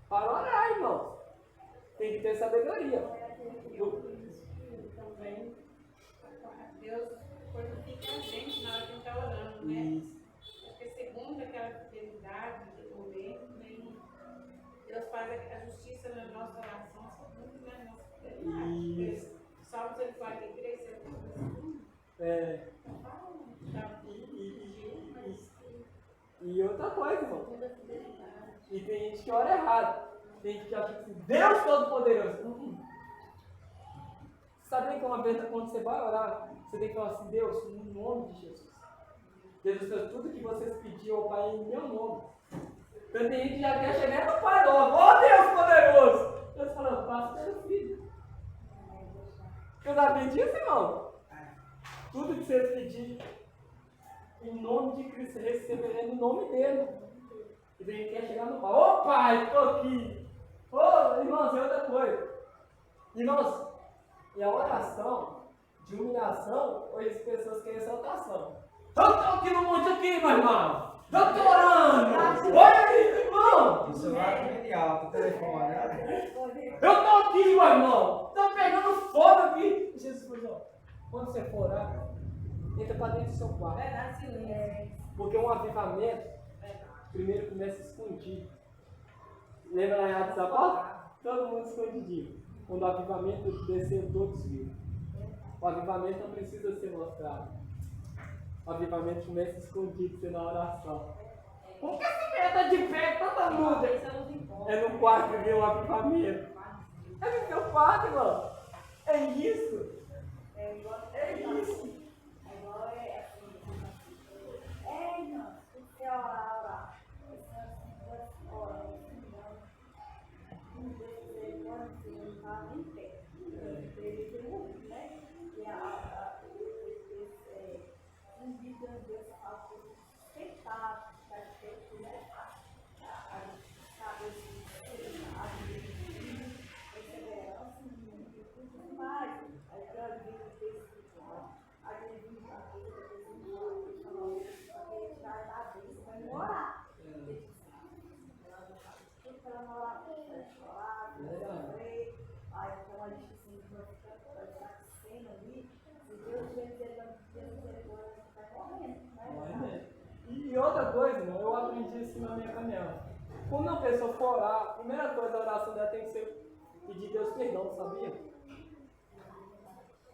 [SPEAKER 1] para orar, irmão. Tem que ter sabedoria.
[SPEAKER 2] Também, Deus fortifica a gente na hora que a gente está orando, né?
[SPEAKER 1] Isso.
[SPEAKER 2] Porque segundo aquela fidelidade do momento, Deus faz a justiça na nossa oração, segundo a nossa fidelidade.
[SPEAKER 1] Isso.
[SPEAKER 2] Salmos 43,
[SPEAKER 1] E outra coisa, irmão. E tem gente que ora errado. Tem gente que acha assim, Deus Todo-Poderoso. Sabia que uma vez quando você vai orar, você tem que falar assim, Deus, no nome de Jesus. Jesus fez tudo que vocês pediram ao Pai em meu nome. Então tem gente que já quer chegar no Pai logo. Ó Deus poderoso! Deus falando, passa pelo Filho. Porque o Davi disse, irmão, tudo que você pedir em nome de Cristo, receberá no nome dele. E tem gente que quer chegar no Pai. Ô Pai, estou aqui. Ô, irmãos, é outra coisa. Irmãos, e a oração de humilhação, hoje as pessoas querem exaltação. Eu estou aqui no monte aqui, meu irmão. Eu estou orando. Olha aí, irmão.
[SPEAKER 3] Isso vai bem alto, o telefone, né?
[SPEAKER 1] Eu estou aqui, meu irmão. Estou pegando fogo aqui. Jesus falou, quando você for orar, entra para dentro do seu quarto.
[SPEAKER 4] Verdade, silêncio.
[SPEAKER 1] Porque um avivamento, primeiro começa escondido. Lembra lá em Atos Apóstolos? Todo mundo escondidinho. Quando o avivamento desceu, todos viram. O avivamento não precisa ser mostrado. O avivamento começa escondido, sendo a oração. Por que esse medo está de pé, todo mundo? É no quarto que vem o avivamento. É no seu quarto, irmão. É isso. É isso.
[SPEAKER 4] Agora é assim. É, irmão, você orar.
[SPEAKER 1] E outra coisa, irmão, eu aprendi isso na minha caminhada. Quando uma pessoa for orar, a primeira coisa da oração dela tem que ser pedir Deus perdão, sabia?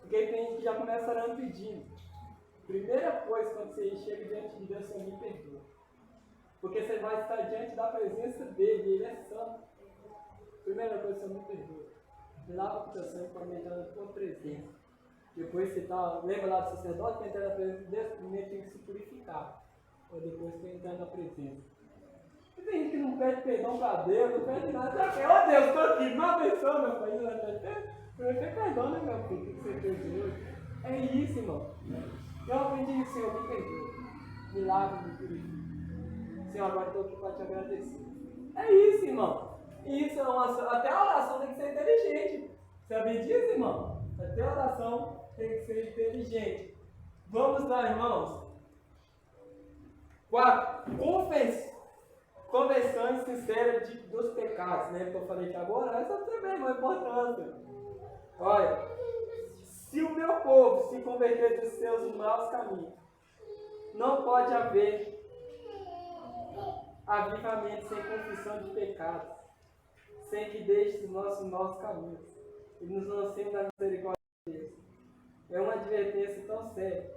[SPEAKER 1] Porque tem gente que já começa orando pedindo. Primeira coisa quando você chega diante de Deus, você me perdoa. Porque você vai estar diante da presença dele, ele é santo. Primeira coisa, você me perdoa. Lava o teu sangue para me entrar na tua presença. Depois você está, lembra lá do sacerdote, para entrar na presença de Deus, primeiro tem que se purificar. Ou depois tem que entrar na presença. E tem gente que não pede perdão para Deus, não pede nada. Ó Deus, estou aqui, me abençoa, meu pai. Primeiro tem perdão, né, meu filho, que você fez hoje. É isso, irmão. Eu aprendi isso, Senhor, me perdoa. Me lava, me purifica. Senhor, agora estou aqui para te agradecer. É isso, irmão. Isso é até a oração tem que ser inteligente. Sabia disso, irmão? Até a oração tem que ser inteligente. Vamos lá, irmãos. 4. Conversão sincera dos pecados. Lembra que eu falei que agora? Essa também é uma importância. Olha, se o meu povo se converter dos seus maus caminhos, não pode haver avivamento sem confissão de pecados, sem que deixe os nossos caminhos e nos lancemos na misericórdia de Deus. É uma advertência tão séria.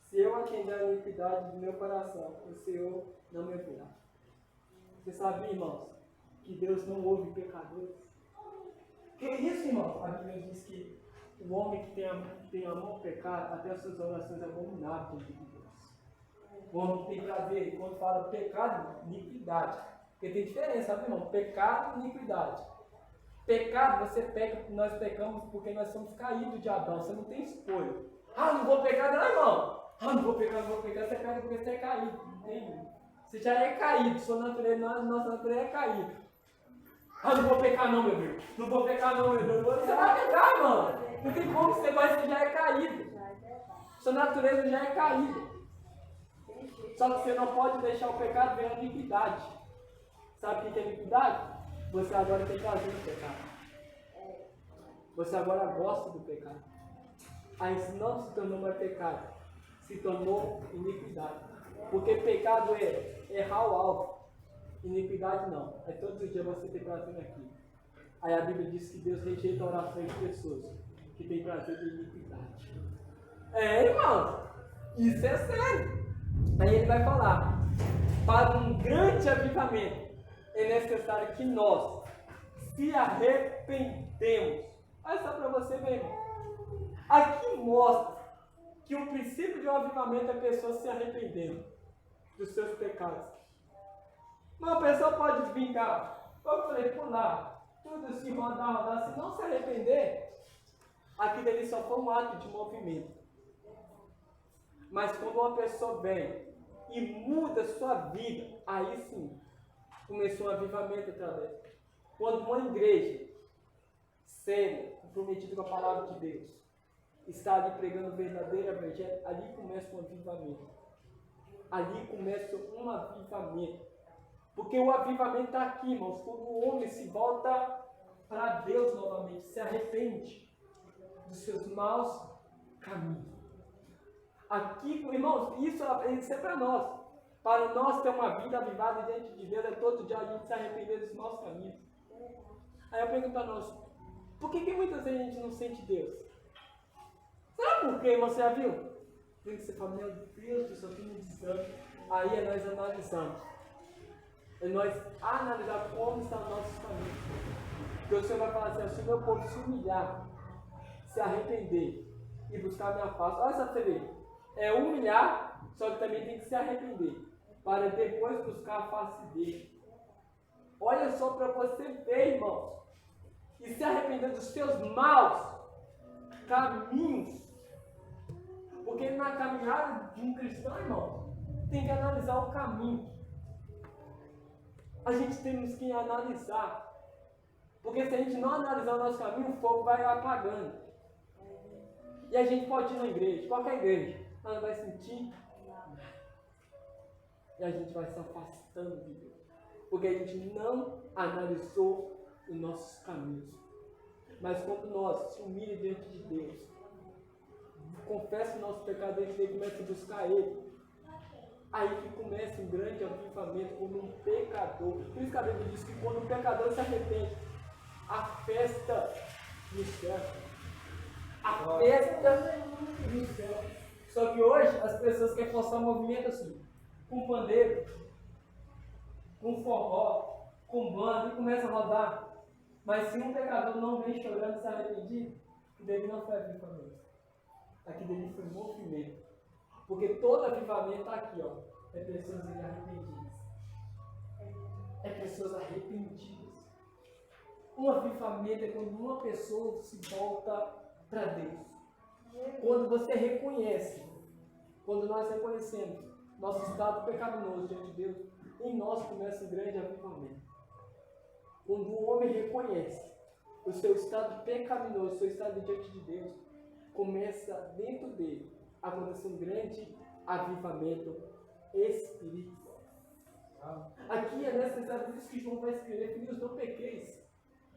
[SPEAKER 1] Se eu atender a iniquidade do meu coração, o Senhor não me ouvirá. Você sabia, irmãos, que Deus não ouve pecadores? Que isso, irmãos? A Bíblia diz que o homem que tem amor ao pecado, até as suas orações abomináveis diante de Deus. O homem que tem prazer, quando fala pecado, iniquidade. Porque tem diferença, sabe, irmão? Pecado e iniquidade. Pecado, você peca, nós pecamos porque nós somos caídos de Adão. Você não tem escolha. Ah, não vou pecar, não, irmão. Ah, não vou pecar. Você peca porque você é caído. Não tem. Você já é caído. Sua natureza, nossa natureza é caída. Ah, não vou pecar, não, meu Deus. Não vou pecar, não, meu Deus. Você vai pecar, irmão. Não tem como você vai, você já é caído. Sua natureza já é caída. Só que você não pode deixar o pecado ver a iniquidade. Sabe o que é iniquidade? Você agora tem prazer no pecado. Você agora gosta do pecado. Aí isso não se tornou mais pecado. Se tornou iniquidade. Porque pecado é errar o alvo. Iniquidade não. É todos os dias você tem prazer naquilo. Aí a Bíblia diz que Deus rejeita orações de pessoas que têm prazer de iniquidade. Irmão. Isso é sério. Aí ele vai falar. Para um grande avivamento é necessário que nós se arrependemos. Olha só para você ver, irmão. Aqui mostra que o princípio de um avivamento é a pessoa se arrependendo dos seus pecados. Uma pessoa pode brincar, como eu falei, pular, tudo se rodar, se não se arrepender, aquilo ali só foi um ato de movimento. Mas quando uma pessoa vem e muda sua vida, aí sim, começou um avivamento através. Quando uma igreja séria, comprometida com a palavra de Deus, está ali pregando o verdadeiro evangelho, ali começa um avivamento. Ali começa um avivamento. Porque o avivamento está aqui, irmãos, quando o homem se volta para Deus novamente, se arrepende dos seus maus caminhos. Aqui, irmãos, isso é para nós. Para nós ter uma vida avivada diante de Deus, é todo dia a gente se arrepender dos maus caminhos. Aí eu pergunto a nós, por que muitas vezes a gente não sente Deus? Sabe por quê, irmão? Você já viu? Tem que você fala, meu Deus do céu, que me desânimo. Aí é nós analisamos. É nós analisar como estão os nossos caminhos. Porque o Senhor vai falar assim, se o meu povo se humilhar, se arrepender e buscar a minha face. Olha só pra você ver. É humilhar, só que também tem que se arrepender. Para depois buscar a face dele. Olha só para você ver, irmãos. E se arrepender dos seus maus caminhos. Porque na caminhada de um cristão, irmão, tem que analisar o caminho. A gente temos que analisar. Porque se a gente não analisar o nosso caminho, o fogo vai apagando. E a gente pode ir na igreja, qualquer igreja, ela não vai sentir nada. E a gente vai se afastando de Deus. Porque a gente não analisou os nossos caminhos. Mas quando nós se humilhamos diante de Deus, confessa o nosso pecado diante dele, começa a buscar ele, aí que começa um grande avivamento como um pecador. Por isso que a Bíblia diz que quando um pecador se arrepende, a festa no céu. A festa no céu. Só que hoje as pessoas querem forçar um movimento assim, com pandeiro, com forró, com banda, e começa a rodar. Mas se um pecador não vem chorando, se arrependido, que dele não foi avivamento. Aqui dele foi movimento. Porque todo avivamento está aqui, ó. É pessoas arrependidas. É pessoas arrependidas. Um avivamento é quando uma pessoa se volta para Deus. Quando você reconhece, quando nós reconhecemos nosso estado pecaminoso diante de Deus, em nós começa um grande avivamento. Quando o homem reconhece o seu estado pecaminoso, o seu estado diante de Deus, começa dentro dele a acontecer um grande avivamento espiritual. Aqui é necessário, por isso que João vai escrever, filhos, não pequeis.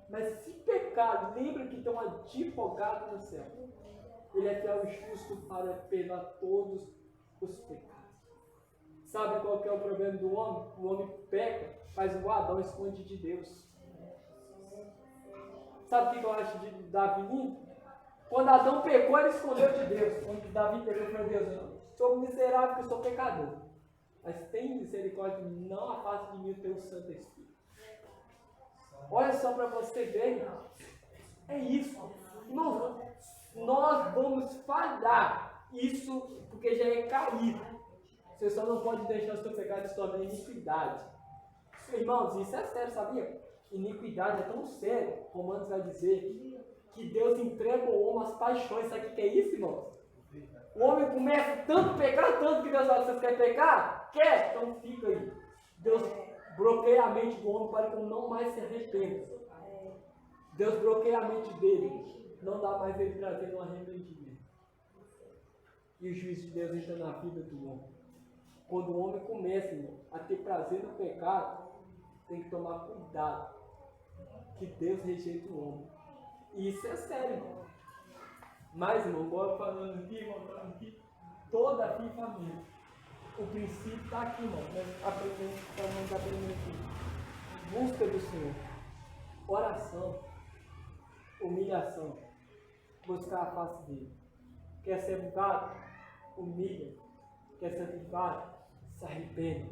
[SPEAKER 1] Mas se pecar, lembre que tem um advogado no céu. Ele é fiel e justo para perdoar todos os pecados. Sabe qual que é o problema do homem? O homem peca, faz o Adão, esconde de Deus. Sabe o que eu acho de Davi lindo? Quando Adão pecou, ele escondeu de Deus. Quando Davi pecou, ele falou, Deus, eu sou miserável porque eu sou pecador. Mas tem misericórdia, não afaste de mim o teu Santo Espírito. Olha só para você ver, irmão. É isso. Irmão, nós vamos falhar. Isso porque já é caído. Você só não pode deixar o seu pecado se tornar iniquidade. Irmãos, isso é sério, sabia? Iniquidade é tão sério. Romanos vai dizer que Deus entrega ao homem as paixões. Sabe o que é isso, irmãos? O homem começa tanto a pecar, tanto que Deus fala, vocês querem pecar? Quer? Então fica aí. Deus bloqueia a mente do homem para que ele não mais se arrependa. Deus bloqueia a mente dele. Não dá mais ele trazer um arrependimento. E o juízo de Deus entra na vida do homem. Quando o homem começa, irmão, a ter prazer no pecado, tem que tomar cuidado. Que Deus rejeita o homem. E isso é sério, irmão. Mas, irmão, bora falando aqui, toda avivamento. O princípio está aqui, irmão. Nós aprendemos aqui. Busca do Senhor. Oração. Humilhação. Buscar a face dele. Quer ser avivado? Humilha. Quer ser avivado? Se arrepende.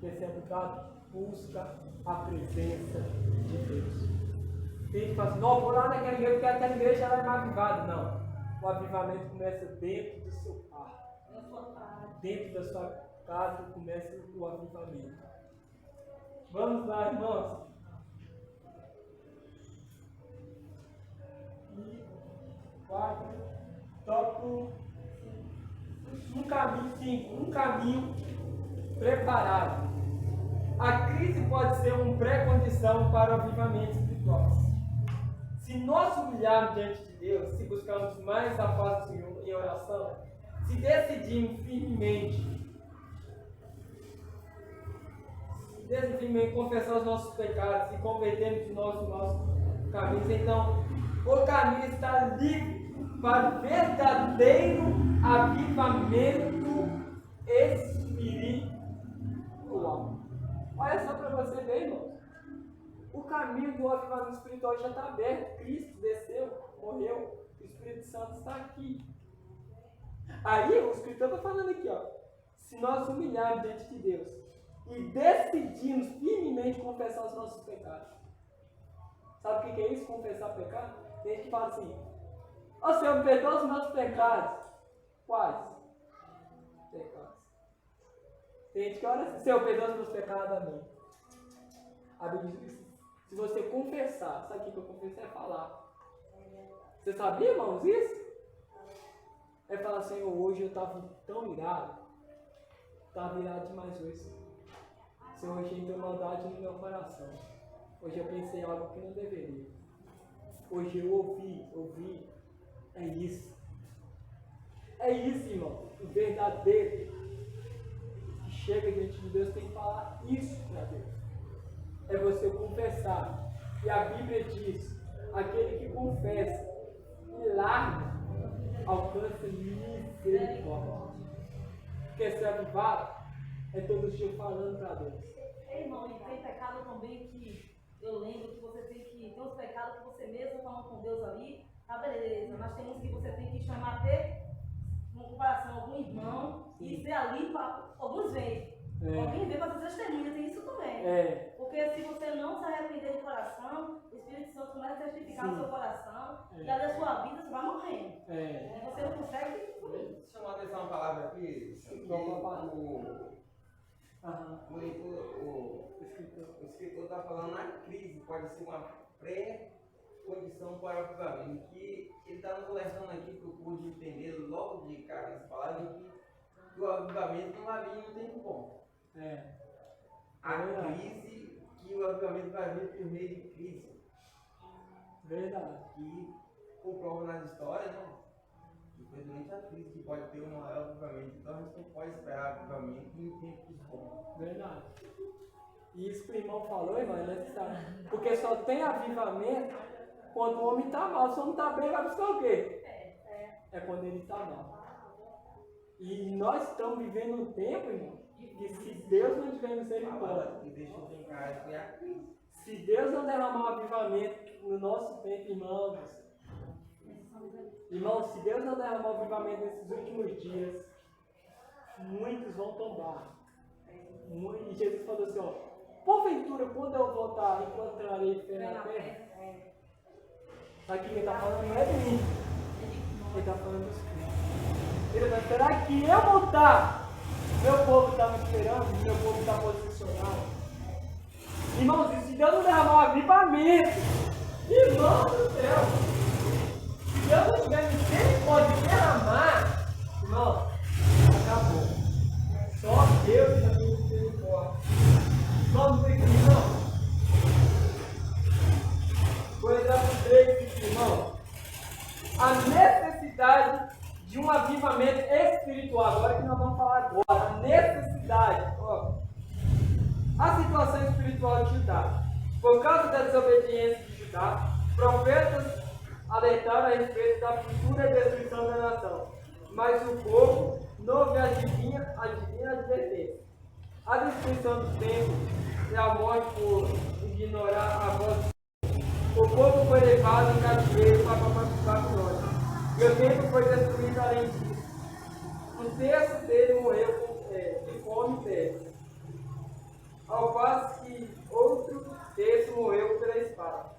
[SPEAKER 1] Quer ser avivado? Busca a presença de Deus. Tem que falar assim, não, vou lá naquela igreja, porque aquela igreja ela é mais avivada. Não. O avivamento começa dentro do seu quarto. Dentro da sua casa começa o avivamento. Vamos lá, irmãos. E quatro, tópico um caminho preparado. A crise pode ser uma pré-condição para o avivamento espiritual. Se nós humilharmos diante de Deus, se buscarmos mais a paz do Senhor em oração, se decidirmos firmemente confessar os nossos pecados, se convertermos de nossos caminhos, então o caminho está livre para o verdadeiro avivamento espiritual. Olha só para você ver, irmãos. O caminho do avivamento espiritual já está aberto. Cristo desceu, morreu, o Espírito Santo está aqui. Aí o Escritor está falando aqui, ó. Se nós humilharmos diante de Deus e decidimos firmemente confessar os nossos pecados. Sabe o que é isso? Confessar pecado? Tem gente que fala assim: ó Senhor, me perdoa os meus pecados. Quais? Pecados. Tem gente que ora assim: Senhor, perdoa os meus pecados, amém. A Bíblia diz que se você confessar, sabe o que eu confessei? É falar. Você sabia, irmãos, isso? É falar: Senhor, hoje eu estava tão irado. Estava irado demais hoje. Senhor, hoje entrou maldade no meu coração. Hoje eu pensei em algo que não deveria. Hoje eu ouvi. É isso. É isso, irmão. O verdadeiro que chega diante de Deus tem que falar isso para Deus. É você confessar. E a Bíblia diz: aquele que confessa e larga, alcança misericórdia. Quer ser avivado? É todo dia falando para Deus.
[SPEAKER 4] Irmão, e tem pecado também que eu lembro que você tem que ter os pecados que você mesmo falando com Deus ali. Tá, beleza, mas tem uns que você tem que chamar até, uma comparação, algum irmão, e ser ali para alguns verem. Alguém vê para fazer testemunha, tem isso também. Porque se você não se arrepender de coração, o Espírito Santo começa a testificar no seu coração, e ali a sua vida você vai morrendo. E você não consegue.
[SPEAKER 5] Chamar a atenção uma palavra aqui. O escritor está falando na crise, pode ser uma pré-condição para o avivamento. Que ele está nos alertando aqui para o curso de entender logo de cara nessa palavra que o avivamento não vai vir em um tempo bom. A crise, que o avivamento vai vir por meio de crise.
[SPEAKER 1] Verdade.
[SPEAKER 5] Que comprova nas histórias, né? Que foi durante a crise que pode ter um maior avivamento. Então a gente não pode esperar avivamento em tempos bons.
[SPEAKER 1] Verdade. E isso que o irmão falou, irmão, é necessário. Porque só tem avivamento quando o homem está mal. Se o homem está bem, vai buscar o quê? É quando ele está mal. E nós estamos vivendo um tempo, irmão, que se Deus não tiver misericórdia, se Deus não derramar um avivamento no nosso tempo, irmãos, se Deus não derramar um avivamento nesses últimos dias, muitos vão tombar. E Jesus falou assim: ó, porventura, quando eu voltar, encontrarei fé na terra? Aqui quem está falando não é de mim, ele está falando dos Cristo. Ele vai esperar que eu voltar. Meu povo está me esperando, meu povo está posicionado. Irmãos, e se Deus não derramar um avivamento, irmão do céu, se Deus não tiver misericórdia de derramar, irmão, acabou. Só Deus já tem misericórdia. Vamos ver aqui, irmão. Vou entrar para o 3 aqui, irmão. A necessidade de um avivamento espiritual. Agora que nós vamos falar agora. A necessidade. Ó. A situação espiritual de Judá. Por causa da desobediência de Judá, profetas alertaram a respeito da futura destruição da nação. Mas o povo não adivinha a advertência. A destruição do templo e a morte por ignorar a voz. O povo foi levado em cativeiro para a Babilônia. E o templo foi destruído além disso. Um terço dele morreu de fome e peste, ao passo que outro terço morreu pela espada.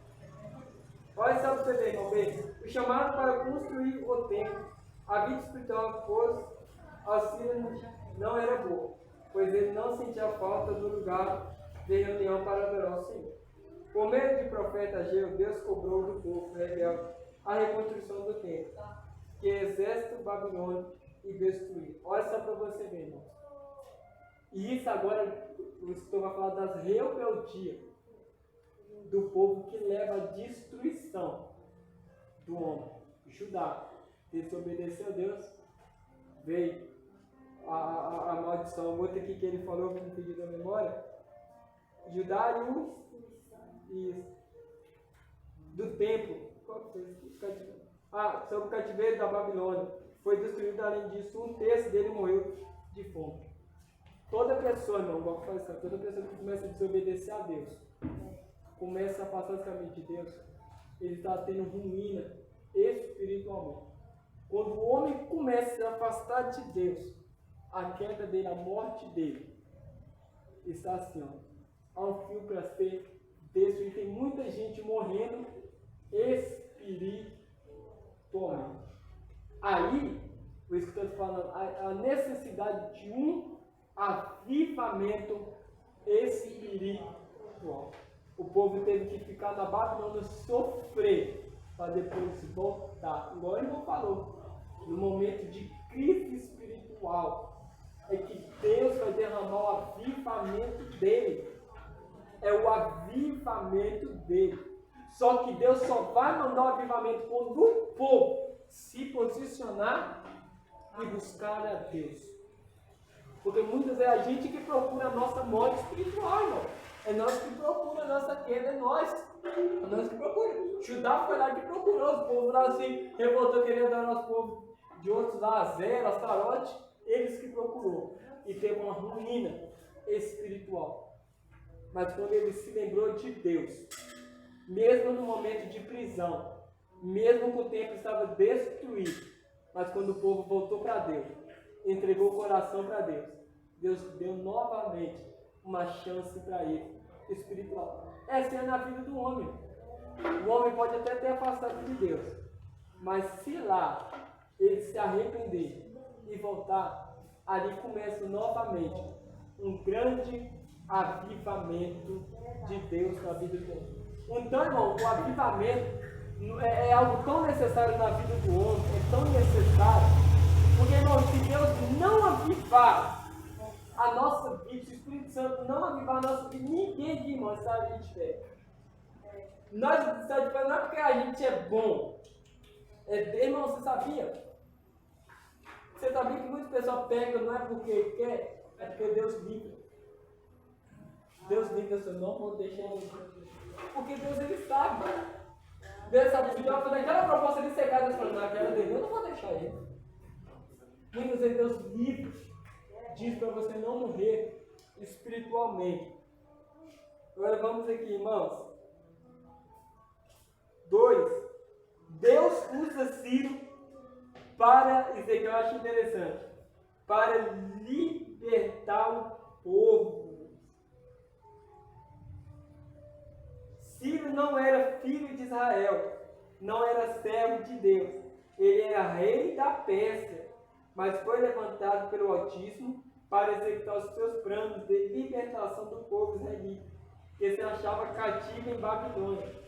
[SPEAKER 1] Olha só para você ver, irmão, bem. O chamado para construir o templo, a vida espiritual que fosse auxílio não era boa, pois ele não sentia falta do lugar de reunião para adorar o Senhor. Por meio de profeta Ageu, Deus cobrou do povo rebelde a reconstrução do templo, que o exército babilônico e destruiu. Olha só para você ver, irmão. E isso agora, o escritor vai falar das rebeldias do povo que leva à destruição do homem. Judá desobedeceu a Deus, veio a maldição, outra aqui que ele falou, que me pediu da memória, Judá e do templo, qual foi isso? Sobre o cativeiro da Babilônia, foi destruído. Além disso, 1/3 dele morreu de fome. Toda pessoa, irmão, toda pessoa que começa a desobedecer a Deus, começa a passar os caminhos de Deus, ele está tendo ruína espiritualmente. Quando o homem começa a se afastar de Deus, a queda dele, a morte dele, está assim, ó, há um fio para ser destruído. Tem muita gente morrendo espiritualmente. Aí, o escritor está falando, a necessidade de um avivamento espiritual. O povo teve que ficar na Babilônia, sofrer, para depois voltar. Igual o irmão falou, no momento de crise espiritual, é que Deus vai derramar o avivamento dele. É o avivamento dele. Só que Deus só vai mandar o avivamento quando o povo se posicionar e buscar a Deus. Porque muitas vezes é a gente que procura a nossa morte espiritual, irmão. É nós que procuramos a nossa queda, é nós. É nós que procuramos. Judá foi lá que procurou, os povos lá se revoltou querendo dar aos povos de outros lá, Azera, Astarote, eles que procurou. E teve uma ruína espiritual. Mas quando ele se lembrou de Deus, mesmo no momento de prisão, mesmo que o templo estava destruído, mas quando o povo voltou para Deus, entregou o coração para Deus, Deus deu novamente uma chance para ele, espiritual. Essa é na vida do homem. O homem pode até ter afastado de Deus, mas se lá ele se arrepender e voltar, ali começa novamente um grande avivamento de Deus na vida do homem. Então, irmão, o avivamento é algo tão necessário na vida do homem, é tão necessário, porque, irmão, se Deus não avivar a nossa vida, se o Espírito Santo não avivar a nossa vida, ninguém de irmão está ali de pé. Nós estamos de pé não é porque a gente é bom, irmão, você sabia? Você sabia que muitas pessoas pegam não é porque quer, é porque Deus livra. Deus livra, eu não vou deixar ele. Porque Deus, ele sabe. Deus sabe que Deus fazer aquela proposta de secar Deus falando naquela dele, eu não vou deixar ele. Muitas vezes Deus livre, diz para você não morrer espiritualmente. Agora vamos aqui, irmãos. 2. Deus usa Ciro para, isso aqui eu acho interessante, para libertar o povo. Ciro não era filho de Israel, não era servo de Deus, ele era rei da Pérsia, mas foi levantado pelo Altíssimo para executar os seus planos de libertação do povo israelita, que se achava cativo em Babilônia.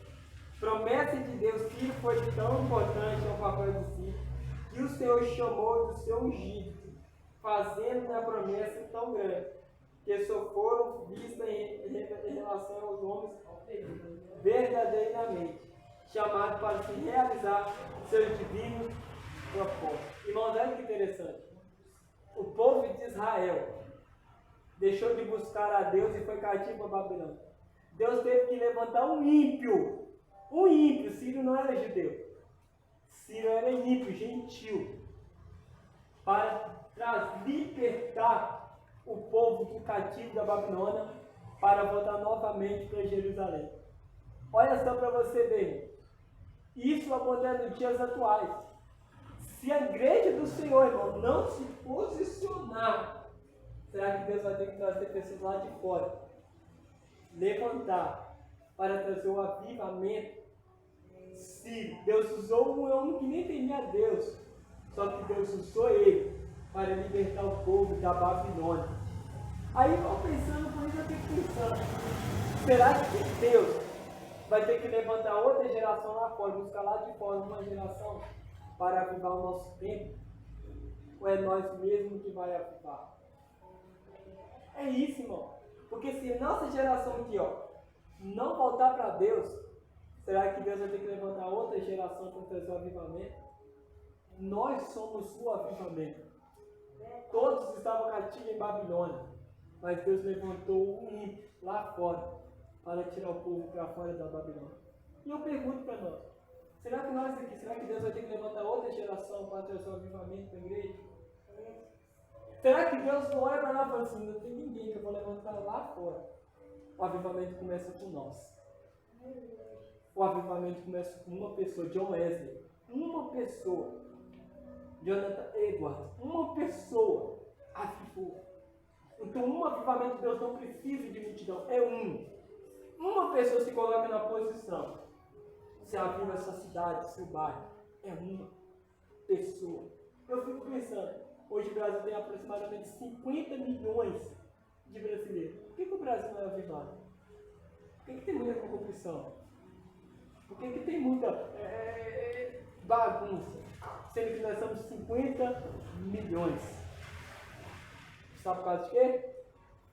[SPEAKER 1] Promessa de Deus, Ciro foi tão importante ao papel de Ciro, que o Senhor chamou do seu ungido, fazendo a promessa tão grande, que só foram vistas em relação aos homens verdadeiramente chamados para se realizar seus divinos propósitos. Irmãos, olha que interessante. O povo de Israel deixou de buscar a Deus e foi cativo a Babilônia. Deus teve que levantar um ímpio. Um ímpio. Ciro não era judeu. Ciro era ímpio, gentil, para libertar o povo do cativo da Babilônia para voltar novamente para Jerusalém. Olha só para você ver. Isso acontece nos dias atuais. Se a igreja do Senhor, irmão, não se posicionar, será que Deus vai ter que trazer pessoas lá de fora? Levantar para trazer o avivamento. Se Deus usou um homem que nem temia a Deus, só que Deus usou ele para libertar o povo da Babilônia. Aí eu vou pensando, por isso eu fico pensando, será que Deus vai ter que levantar outra geração lá fora, buscar lá de fora uma geração para avivar o nosso tempo? Ou é nós mesmos que vai avivar? É isso, irmão. Porque se nossa geração aqui, ó, não voltar para Deus, será que Deus vai ter que levantar outra geração para trazer o avivamento? Nós somos o avivamento. Todos estavam cativos em Babilônia, mas Deus levantou um lá fora para tirar o povo para fora da Babilônia. E eu pergunto para nós, será que nós aqui, será que Deus vai ter que levantar outra geração para trazer o avivamento para a igreja? Será que Deus não olha para nós e fala assim, não tem ninguém que eu vou levantar lá fora? O avivamento começa com nós. O avivamento começa com uma pessoa, John Wesley. Uma pessoa. Jonathan Edwards. Uma pessoa avivou. Então um avivamento de Deus não precisa de multidão. É um. Uma pessoa se coloca na posição. Se aviva essa cidade, seu bairro. É uma pessoa. Eu fico pensando, hoje o Brasil tem aproximadamente 50 milhões de brasileiros. Por que o Brasil não é avivado? Por que tem muita corrupção? Por que tem muita bagunça? Sendo que nós somos 50 milhões. Sabe por causa de quê?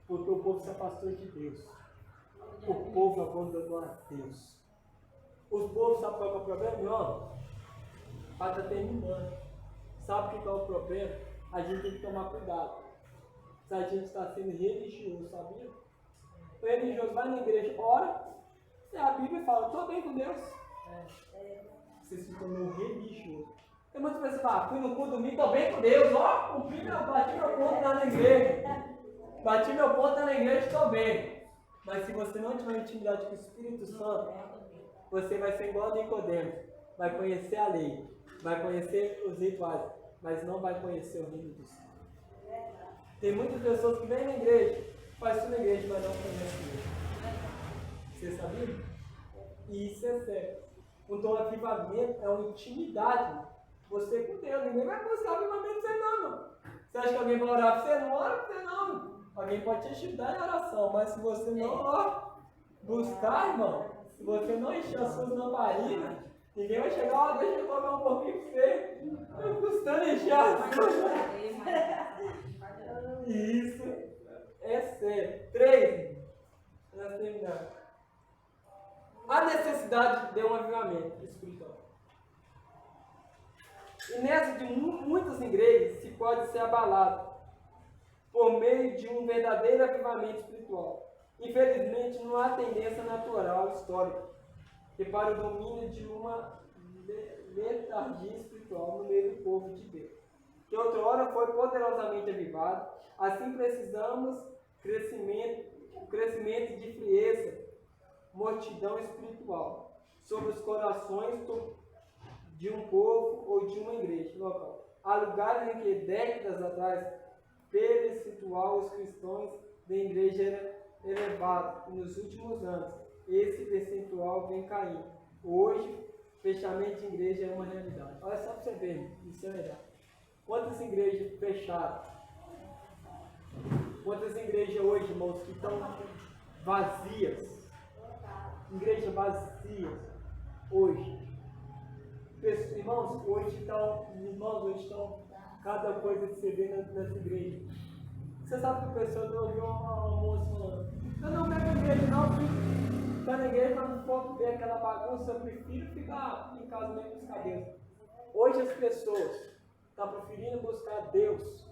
[SPEAKER 1] Porque o povo se afastou de Deus. O povo abandonou a Deus. Os povos, sabe qual é o problema? Não. Está terminando. Sabe o que é o problema? A gente tem que tomar cuidado. Se a gente está sendo religioso, sabia? O religioso vai na igreja, ora, e a Bíblia fala, estou bem com Deus. Você se tornou religioso. Tem muitas pessoas que falam, fui no culto domingo, estou bem com Deus, ó, bati meu ponto lá na igreja. Bati meu ponto lá na igreja, estou bem. Mas se você não tiver intimidade com o Espírito Santo, você vai ser igual a Nicodemo. Vai conhecer a lei, vai conhecer os rituais, mas não vai conhecer o reino dos céus. Tem muitas pessoas que vêm na igreja, faz tudo na igreja, mas não conhecem Deus. Você sabia? E isso é sério. Então o avivamento é uma intimidade. Você com Deus, ninguém vai buscar avivamento sem não, irmão. Você acha que alguém vai orar para você? Não ora para você não, irmão. Alguém pode te ajudar em oração, mas se você não buscar, irmão, se você não encher as suas lamparinas, ninguém vai chegar, ó, deixa eu colocar um pouquinho para você. Eu custando encher as suas. Isso é sério. 3. Nós terminamos. A necessidade de um avivamento espiritual. E nessa de muitas igrejas se pode ser abalado por meio de um verdadeiro avivamento espiritual. Infelizmente, não há tendência natural histórica que para o domínio de uma letargia espiritual no meio do povo de Deus, que outrora foi poderosamente avivado. Assim precisamos crescimento de frieza, mortidão espiritual sobre os corações de um povo ou de uma igreja local. Há lugares em que décadas atrás percentual os cristãos da igreja era elevado, e nos últimos anos esse percentual vem caindo. Hoje, fechamento de igreja é uma realidade. Olha só para você ver, isso é verdade. Quantas igrejas fecharam? Quantas igrejas hoje, irmãos, que estão vazias? Igrejas vazias hoje. Irmãos, hoje estão cada coisa que você vê nessa igreja. Você sabe que a pessoa não ouviu uma moça falando, eu não pego a igreja, não, filho. Está na igreja, mas não pode ver aquela bagunça, eu prefiro ficar em casa mesmo buscar Deus. Hoje as pessoas estão preferindo buscar Deus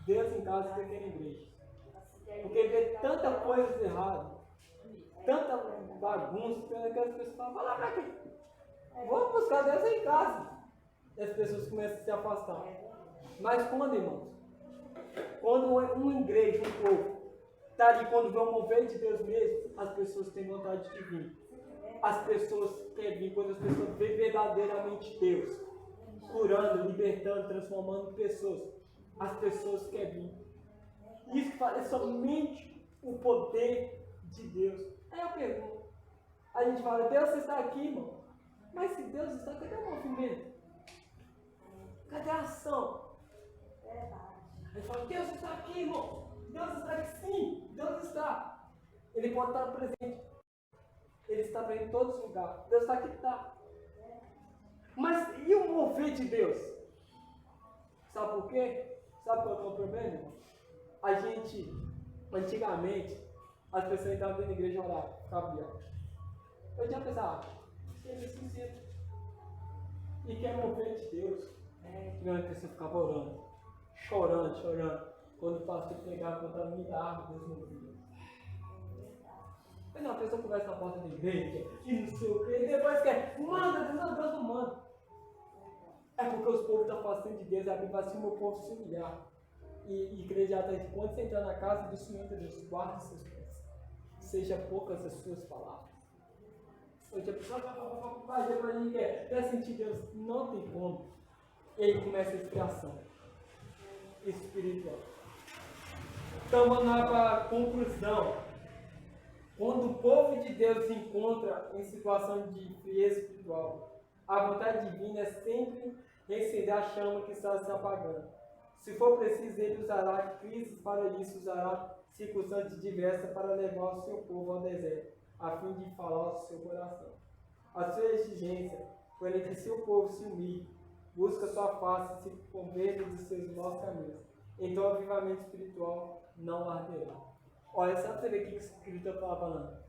[SPEAKER 1] em casa do que na igreja. Porque vê tanta coisa errada, tanta bagunça, que as pessoas falam, vai lá pra quê? Vamos buscar Deus em casa. E as pessoas começam a se afastar. Mas quando, irmãos? Quando uma igreja, um povo, está ali, quando vê o mover de Deus mesmo, as pessoas têm vontade de vir. As pessoas querem vir quando as pessoas veem verdadeiramente Deus, curando, libertando, transformando pessoas. As pessoas querem vir. Isso é somente o poder de Deus. Aí eu pergunto, a gente fala, Deus está aqui, irmão. Mas se Deus está, cadê o movimento? Cadê a ação? Aí fala, Deus está aqui, irmão. Deus está aqui sim, Deus está. Ele pode estar presente. Ele está presente em todos os lugares. Deus está aqui, está. Mas e o mover de Deus? Sabe por quê? Sabe qual é o problema, irmão? A gente, antigamente, as pessoas entravam dentro da igreja e oravam, ficavam viados. Eu tinha pensado, seja sincero. E quer mover de Deus. Não, a pessoa ficava orando, chorando. Quando o pastor pregava, contava muita água, Deus não via. Mas não, a pessoa conversa na porta da igreja, e não sei o quê, e depois quer, manda, Deus não manda. É porque os povos estão afastando de Deus, a Bíblia vai assim, o meu povo se humilhar. E igreja está dizendo, quando você entrar na casa do Senhor, Deus, guarde seus pés. Seja poucas as suas palavras. Hoje a pessoa quer sentir Deus, não tem como. E aí começa a inspiração espiritual. Então vamos lá para a conclusão. Quando o povo de Deus se encontra em situação de frieza espiritual, a vontade divina é sempre reacender a chama que está se apagando. Se for preciso, ele usará crises para isso, usará circunstâncias diversas para levar o seu povo ao deserto, a fim de falar ao seu coração. A sua exigência foi que se o povo se humilhe, busca sua face e se converta dos seus maus caminhos, então o avivamento espiritual não arderá. Olha, sabe você ver o que o escritor estava falando?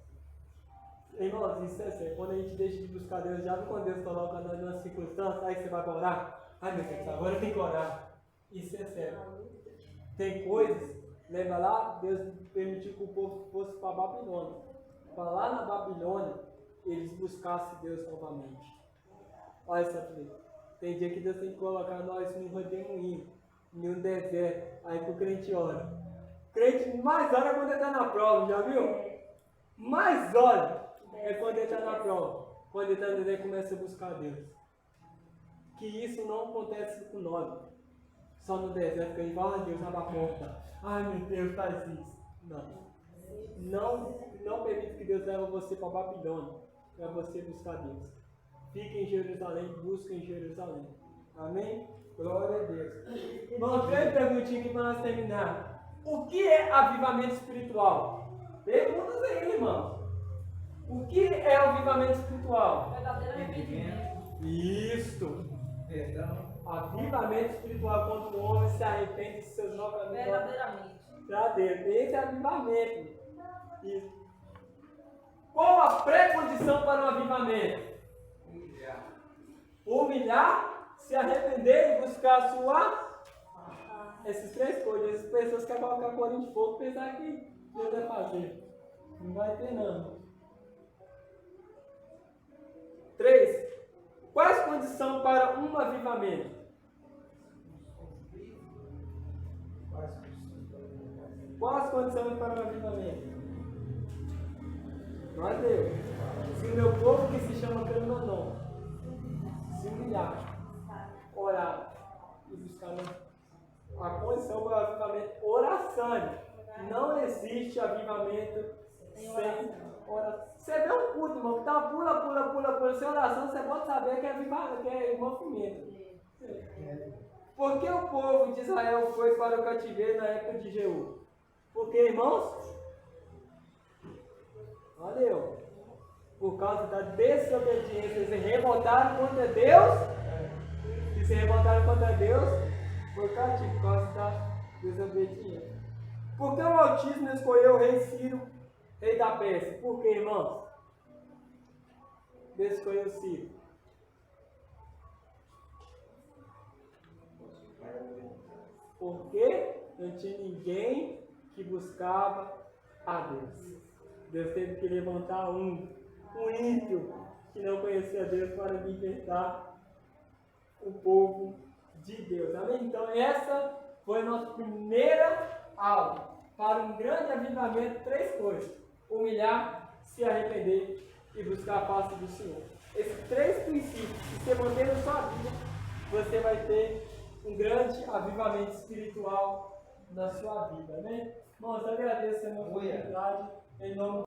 [SPEAKER 1] Irmãos, isso é sério. Quando a gente deixa de buscar Deus, já viu quando Deus coloca nós numa circunstância, aí você vai orar? Ai meu Deus, agora tem que orar. Isso é sério. Tem coisas, lembra lá? Deus permitiu que o povo fosse para a Babilônia. Para lá na Babilônia, eles buscassem Deus novamente. Olha essa aqui. Tem dia que Deus tem que colocar nós num redemoinho, em um deserto, aí que o crente ora. O crente mais ora quando ele está na prova, já viu? Mais ora é quando ele está na prova. Quando ele está no deserto, começa a buscar Deus. Que isso não acontece com nós. Só no deserto, que a gente fala, Deus abre a porta. Ai meu Deus, faz isso. Não permite que Deus leve você para a Babilônia, para você buscar Deus. Fique em Jerusalém, busque em Jerusalém. Amém? Glória a Deus. Vamos três perguntinhas aqui para nós terminar. O que é avivamento espiritual? Perguntas aí, irmãos. O que é avivamento espiritual?
[SPEAKER 4] Verdadeiro arrependimento.
[SPEAKER 1] Isso.
[SPEAKER 3] Perdão.
[SPEAKER 1] Avivamento espiritual, quando o homem se arrepende de seus novos
[SPEAKER 4] Verdadeiramente.
[SPEAKER 1] para Deus. Esse é avivamento. Isso. Qual a pré-condição para um avivamento? Humilhar, se arrepender e buscar a sua. Essas três coisas. As pessoas querem colocar corinho de fogo e pensar que Deus vai fazer. Não vai ter, não. 3. Quais condições para um avivamento? Quais condições para um avivamento? Nós Deus. Se o meu povo que se chama pelo meu nome se humilhar, orar e buscar a condição para o avivamento, oração. Não existe avivamento sem oração. Você vê um culto, irmão, que tá pula, sem oração, você pode saber que é avivamento, que é movimento. Por que o povo de Israel foi para o cativeiro na época de Jeú? Porque, irmãos, valeu. Por causa da desobediência, eles se revoltaram contra Deus. E se revoltaram contra Deus, foi cativo por causa da desobediência. Por que o Altíssimo escolheu o rei Ciro, rei da Pérsia? Por que, irmãos? Deus escolheu Ciro. Porque não tinha ninguém que buscava a Deus. Deus teve que levantar um ímpio que não conhecia Deus para libertar o povo de Deus. Amém? Então essa foi a nossa primeira aula. Para um grande avivamento, 3 coisas: humilhar, se arrepender e buscar a face do Senhor. Esses 3 princípios, se você manter na sua vida, você vai ter um grande avivamento espiritual na sua vida. Amém? Irmãos, eu agradeço a minha oportunidade em nome